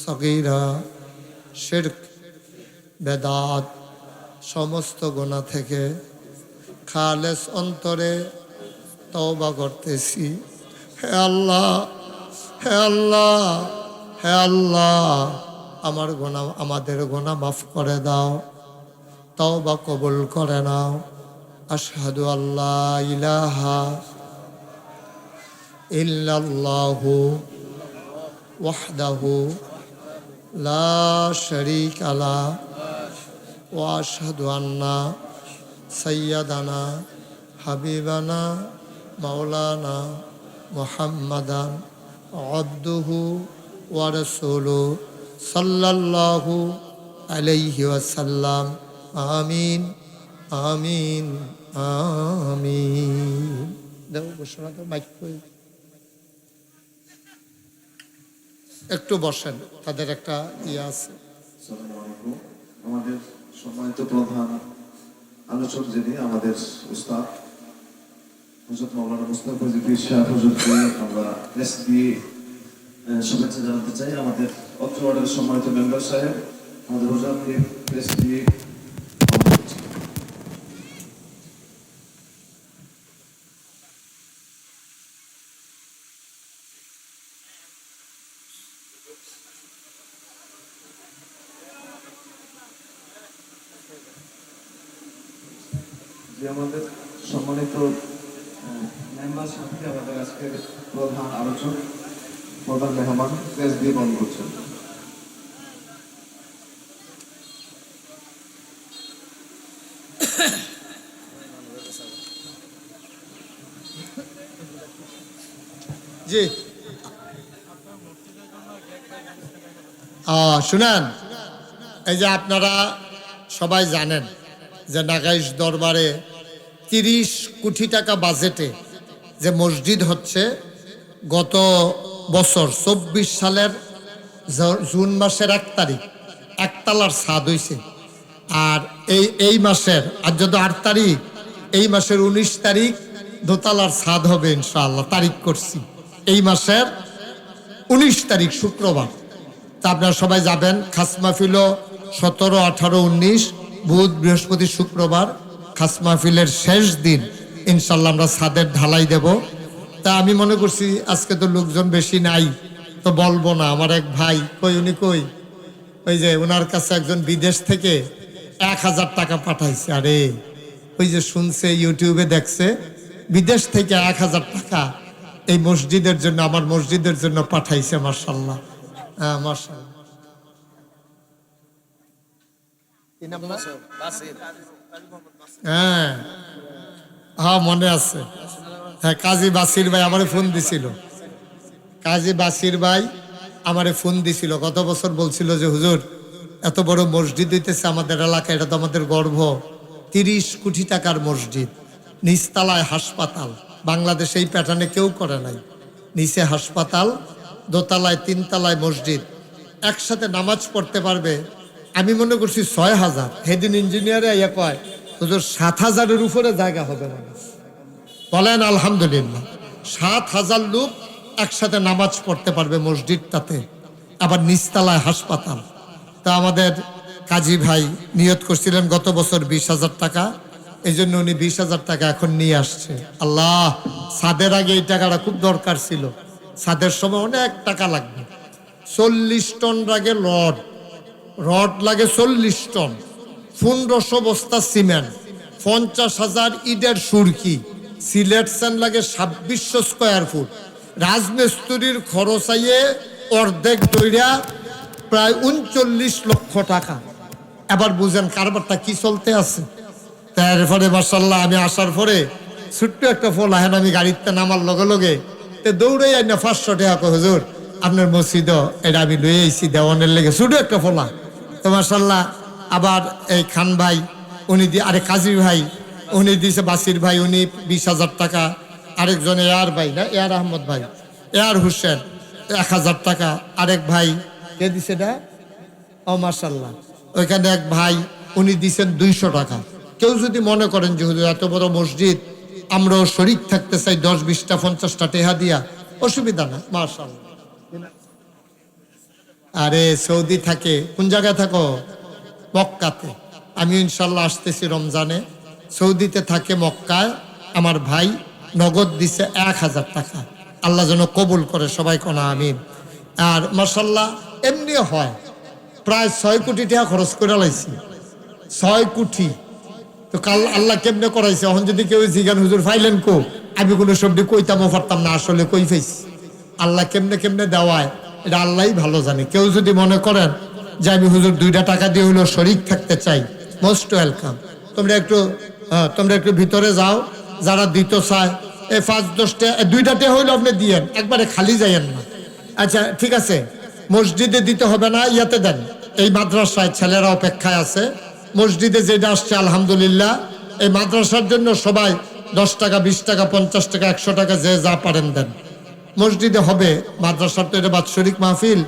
সগীরা, শিরক বেদাত, সমস্ত গুনাহ থেকে খালেস অন্তরে তওবা করতেছি। হে আল্লাহ, হে আল্লাহ, হে আল্লাহ, আমার গুনাহ, আমাদের গুনাহ মাফ করে দাও, তওবা কবুল করে নাও। আশহাদু আল্লা ইলাহা ইল্লাল্লাহু ওয়াহদাহু লা শারীকা লাহু ওয়া আশহাদু আন্না সাইয়্যিদানা হাবিবানা মাওলানা মুহাম্মাদান আবদুহু ওয়া রাসূলুহু সাল্লাল্লাহু আলাইহি ওয়াসাল্লাম। আমিন, আমিন, আমিন। দেও ঘোষণা তো মাইক কই একটু বসেন, তাদের একটা ইয়ে আছে। আমাদের সম্মানিত প্রধান আলোচক যিনি আমাদের উস্তাদ হযরত মাওলানা মুস্তাফা পীর সাহেব হুজুরকে আমরা প্রেস দিয়ে শুভেচ্ছা জানাতে চাই। আমাদের অত্র ওয়ার্ডের সম্মানিত মেম্বার সাহেব আমাদের হুজুরকে প্রেস দিয়ে যে আমাদের সম্মানিত মেম্বার সাথে আমাদের আজকের প্রধান আলোচক প্রধান মেহমান প্রেস দিয়ে বন্ধ করছেন। জি শুনেন, এই যে আপনারা সবাই জানেন যে নাগাইশ দরবারে 30 কোটি টাকা বাজেটে যে মসজিদ হচ্ছে, গত বছর 24 সালের জুন মাসের 1 তারিখ একতলার ছাদ হয়েছে। আর এই মাসের আজ যদি 8 তারিখ, এই মাসের 19 তারিখ দোতলার ছাদ হবে ইনশাআল্লাহ। তারিখ করছি এই মাসের 19 তারিখ শুক্রবার। তা আপনারা সবাই যাবেন। খাস মাহফিলও 17, 18, 19 বুধ বৃহস্পতি শুক্রবার খাস মাহফিলের শেষ দিন ইনশাল্লাহ আমরা ছাদের ঢালাই দেব। তা আমি মনে করছি আজকে তো লোকজন বেশি নাই, তো বলবো না। আমার এক ভাই উনি ওই যে ওনার কাছে একজন বিদেশ থেকে 1000 টাকা পাঠাইছে। আরে ওই যে শুনছে, ইউটিউবে দেখছে, বিদেশ থেকে 1000 টাকা এই মসজিদের জন্য, আমার মসজিদের জন্য পাঠাইছে। মাশাআল্লাহ, হ্যাঁ মাশাআল্লাহ। হ্যাঁ হ্যাঁ মনে আছে। হ্যাঁ, কাজী বাসির ভাই আমারে ফোন দিছিল। কাজী বাসির ভাই আমারে ফোন দিছিল গত বছর, বলছিল যে হুজুর এত বড় মসজিদ হইতেছে আমাদের এলাকায়, এটা তো আমাদের গর্ব। 30 কোটি টাকার মসজিদ, নিচতলায় হাসপাতাল, বাংলাদেশে এই প্যাটার্নে কেউ করে নাই। নিচে হাসপাতাল, দোতলায় 3 তলায় মসজিদ, একসাথে নামাজ পড়তে পারবে। আমি মনে করছি 6000। সেদিন ইঞ্জিনিয়ারে ইয়ে কয় হুজুর 7000-এর উপরে জায়গা হবে না। বলেন আলহামদুলিল্লাহ, 7000 লোক একসাথে নামাজ পড়তে পারবে মসজিদটাতে, আবার নিচতলায় হাসপাতাল। তা আমাদের কাজী ভাই নিয়ত করছিলেন গত বছর 20,000 টাকা, এই জন্য উনি 20,000 টাকা এখন নিয়ে আসছে। আল্লাহ, ছাদের আগে এই টাকাটা খুব দরকার ছিল। ছাদের সময় অনেক টাকা লাগবে। 40 টন লাগে রড লাগে 40 টন, 1500 বস্তা সিমেন্ট, 50,000 ইটের সুরকি, সিলেকশন লাগে 2600 স্কোয়ার ফুট, রাজমিস্ত্রির খরচ আইয়ে অর্ধেক দইরা প্রায় 39 লক্ষ টাকা। এবার বুঝেন কারবারটা কি চলতে আছে। তারপরে মাশাআল্লাহ আমি আসার পরে ছোট্ট একটা ফোন আহেন, আমি গাড়িতে নামার লগে লগে দৌড়ে যাই না 500 টাকা কো হুজুর আপনার মসজিদ এটা আমি লয়ে আইছি দেওয়ানের লেগে, ছোট একটা ফোলা। তো মাশাআল্লাহ আবার এই খান ভাই উনি দিয়ে, আরে কাজী ভাই উনি দিয়েছে, বাসির ভাই উনি 20,000 টাকা, আরেকজন এয়ার ভাই না এয়ার আহমদ ভাই, এয়ার হোসেন 1000 টাকা, আরেক ভাই কে দিছে না, ও মাশাআল্লাহ ওইখানে এক ভাই উনি দিছেন 200 টাকা। কেউ যদি মনে করেন যে হুজুর এত বড় মসজিদ আমরাও শরীক থাকতে চাই 10, 20টা, 50টা টেহা দিয়া, অসুবিধা না মাশাআল্লাহ। আরে সৌদি থাকে, কোন জায়গায় থাকো? মক্কাতে। আমি ইনশাল্লাহ আসতেছি রমজানে। সৌদিতে থাকে মক্কায়। আমার ভাই নগদ দিছে 1000 টাকা। আল্লাহ যেন কবুল করে, সবাই কোনা আমিন। আর মাশাল্লাহ এমনিও হয়, প্রায় 6 কোটি টাকা খরচ করে লাইছি। 6 কোটি। তো কাল আল্লাহ কেমনে করাইছে। এখন যদি কেউ জিগান হুজুর ফাইলেন কো, আমি কোনো শব্দ কইতামও পারতাম না, আসলে কই ফেছি। আল্লাহ কেমনে কেমনে দেওয়ায় এটা আল্লাহই ভালো জানে। কেউ যদি মনে করেন যে আমি হুজুর 2টা টাকা দিয়ে হইলো শরীক থাকতে চাই, মোস্ট ওয়েলকাম। তোমরা একটু ভিতরে যাও, যারা দিতে চায় এই 5-10টা 2টাতে হইলো আপনি দিয়েন, একবারে খালি যাইয়েন না। আচ্ছা ঠিক আছে, মসজিদে দিতে হবে না, ইয়াতে দেন। এই মাদ্রাসায় ছেলেরা অপেক্ষায় আছে। মসজিদে যেটা আসছে আলহামদুলিল্লাহ, এই মাদ্রাসার জন্য সবাই 10 টাকা, 20 টাকা, 50 টাকা, 100 টাকা যে যা পারেন দেন। মসজিদে হবে, মাদ্রাসার তো এটা বাৎসরিক মাহফিল,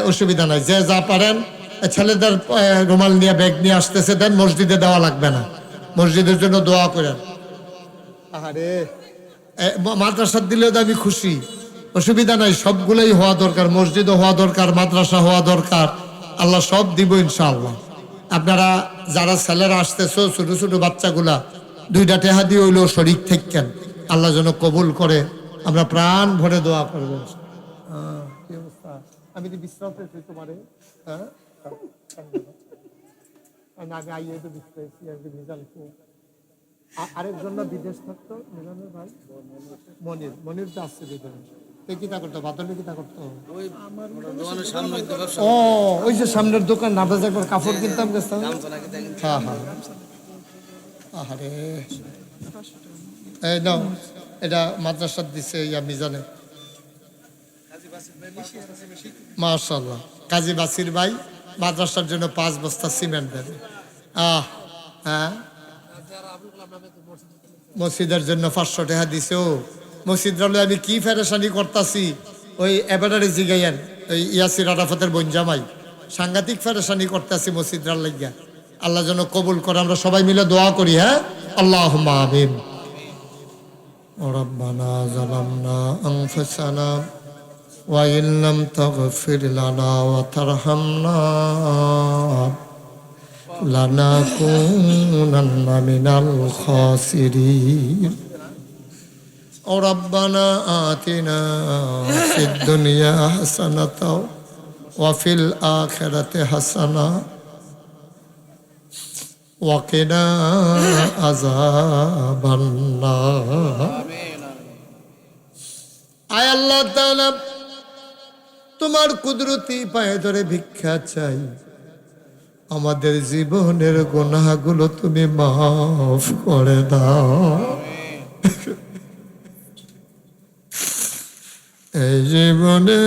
অসুবিধা নাই, যে যা পারেন ছেলেদের রুমাল নিয়ে ব্যাগ নিয়ে আসতেছে, দেন, মসজিদে দেওয়া লাগবে না, মসজিদের জন্য দোয়া করেন। আরে মাদ্রাসার দিলেও তো আমি খুশি, অসুবিধা নাই, সবগুলোই হওয়া দরকার, মসজিদও হওয়া দরকার, মাদ্রাসা হওয়া দরকার, আল্লাহ সব দিব ইনশাআল্লাহ। আপনারা যারা ছেলেরা আসতেছো, ছোট ছোট বাচ্চাগুলা, 2টা টেহা দিয়ে হইলেও শরীক থাকেন, আল্লাহ যেন কবুল করে, আমরা প্রাণ ভরে দোয়া করবেন। কি অবস্থা? আমি তো বিশ্রাম পেয়েছি তোমারে, হ্যাঁ আমি আইয়ে তো বিশ্রাইছি, আমি মিজান খুব আরেকজন না বিদেশ থাকতো, মিজানের ভাই মনির, মনির তো আসছে বিদেশ, কিতা করতো, ভাতলে কিতা করতো, ও ওই যে সামনের দোকান, না বাজে একবার কাপড় কিনতাম গেছিলাম। হ্যাঁ হ্যাঁ, আরে এই নাও, এটা মাদ্রাসার দিছে ইয়া মিজানে, মাশাআল্লাহ। কাজী বাসির ভাই মাদ্রাসার জন্য 5 বস্তা সিমেন্ট দেবে। হ্যাঁ, মসজিদের জন্য 500 টাকা দিছে। ও মসজিদ রালে আমি কি ফেরেশানি করতাছি, ওই এবারে জিগাইয়েন, ওই ইয়াসির আরাফাতের বঞ্জামাই সাংঘাতিক ফেরেশানি করতেছি মসজিদ রাল লাগিয়া, আল্লাহ যেন কবুল করে, আমরা সবাই মিলে দোয়া করি। হ্যাঁ, আল্লাহুম্মা আমিন। রব্বানা যালামনা আনফুসানা ওয়া ইন লাম তাগফির লানা ওয়া তারহামনা লানাকুনান্না মিনাল খাসিরিন। রব্বানা আতিনা ফিদ দুনিয়া হাসানাতাও ওয়া ফিল আখিরাতি হাসানা ওয়া কিনা আযাবান নার। আয় আল্লাহ তাআলা, তোমার কুদরতি পায়ে ধরে ভিক্ষা চাই, আমাদের জীবনের গুনাহগুলো তুমি মাফ করে দাও। এই জীবনে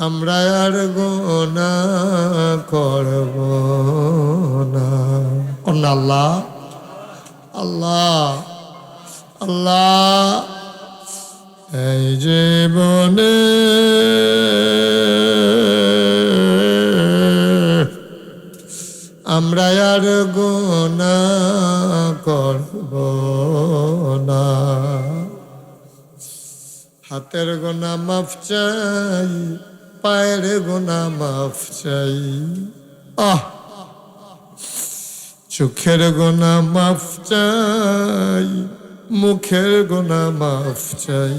আমরা আর গুনাহ করব না। আল্লাহ আল্লাহ আল্লাহ, এই জীবনে আমরা আর গুনাহ করব না। হাতের গুনাহ মাফ চাই, পায়ের গুনাহ মাফ চাই, চোখের গুনাহ মাফ চাই, মুখের গুনাহ মাফ চাই,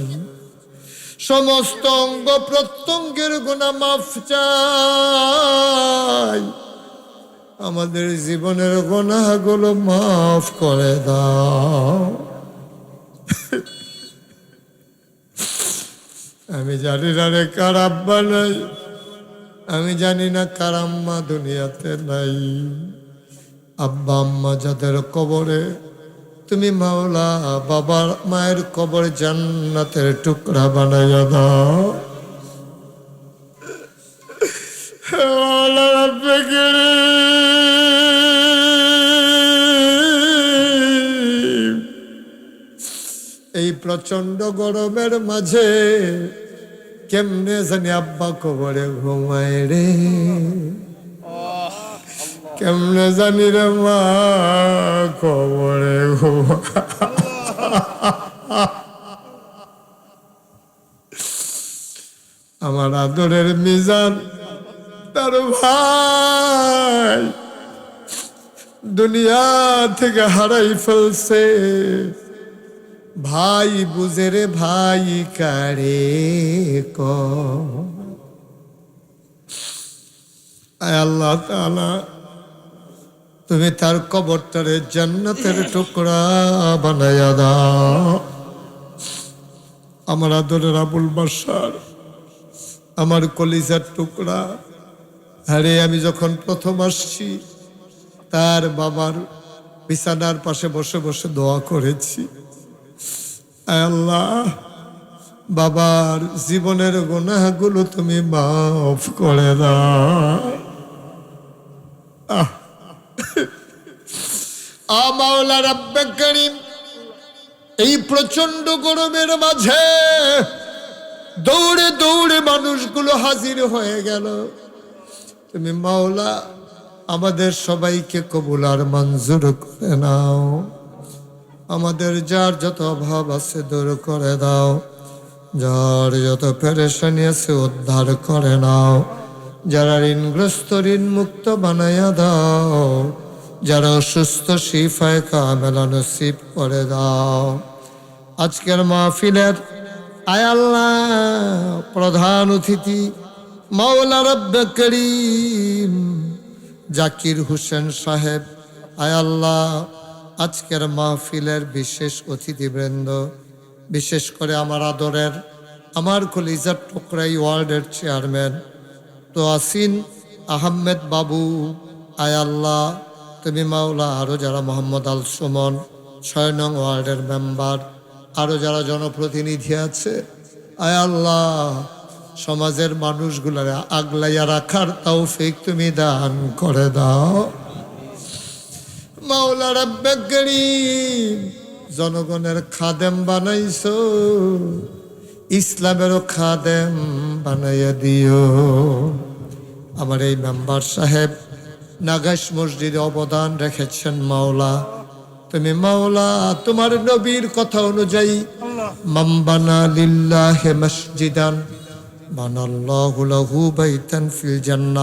সমস্ত অঙ্গ প্রত্যঙ্গের গুনাহ মাফ চাই, আমাদের জীবনের গুনাহগুলো মাফ করে দাও। আমি জানি না রে কার আব্বা নাই, আমি জানি না কার আম্মা দুনিয়াতে নাই। আব্বা আম্মা যাদের কবরে, তুমি মাওলা বাবার মায়ের কবর জান্নাতের টুকরা বানাইয়া দাও। এই প্রচন্ড গরমের মাঝে কেমনে জানি আব্বা কবরে ঘুমায় রে, কেমনে জানি রে মা কবরে ঘুমায়। আমার আদরের মিজান, তার ভাই দুনিয়া থেকে হারাই ফেলছে। ভাই বুঝে রে ভাই কারে ক। আয় আল্লাহ তাআলা, তুমি তার কবরটারে জান্নাতের টুকরা বানাইয়া দাও। আমার আদরের আবুল বাশার, আমার কলিজার টুকরা, আরে আমি যখন প্রথম আসছি তার বাবার বিছানার পাশে বসে বসে দোয়া করেছি, আয় আল্লাহ বাবার জীবনের গুনাহগুলো তুমি মাফ করে দাও। মাওলা রাব্বে কারীম, এই প্রচন্ড গরমের মাঝে দৌড়ে দৌড়ে মানুষগুলো হাজির হয়ে গেল। তুমি মাওলা আমাদের সবাইকে কবুল আর মঞ্জুর করে নাও, আমাদের যার যত অভাব আছে দূর করে দাও, যার যত পেরেশানি আছে উদ্ধার করে নাও, যারা ঋণগ্রস্ত ঋণ মুক্ত বানাইয়া দাও, যারা অসুস্থ শিফায়ে কামেলা নসিব করে দাও। আজকের মাহফিলের আয় আল্লাহ প্রধান অতিথি মাওলা রব্বে করিম জাকির হোসেন সাহেব, আয় আল্লাহ আজকের মাহফিলের বিশেষ অতিথিবৃন্দ, বিশেষ করে আমার আদরের আমার কলিজার টুকরাই ওয়ার্ডের চেয়ারম্যান তোয়াসিন আহমেদ বাবু, আয় আল্লাহ তুমি মাওলা আরও যারা মোহাম্মদ আল সুমন ৬ নং ওয়ার্ডের মেম্বার, আরও যারা জনপ্রতিনিধি আছে, আয় আল্লাহ সমাজের মানুষগুলার আগলাইয়া রাখার তৌফিক তুমি দান করে দাও। মাওলা রব্বে করিম জনগণের খাদেম বানাইছো, ইসলামেরও খাদেম বানাইয়া দিও। আমার এই মেম্বার সাহেব নাগাস মসজিদে অবদান রেখেছেন মাওলা, তুমি মাওলা তোমার নবীর কথা অনুযায়ী মান বানা লিল্লাহি মসজিদান বানাল্লাহু লাহু বাইতান ফিল জান্নাহ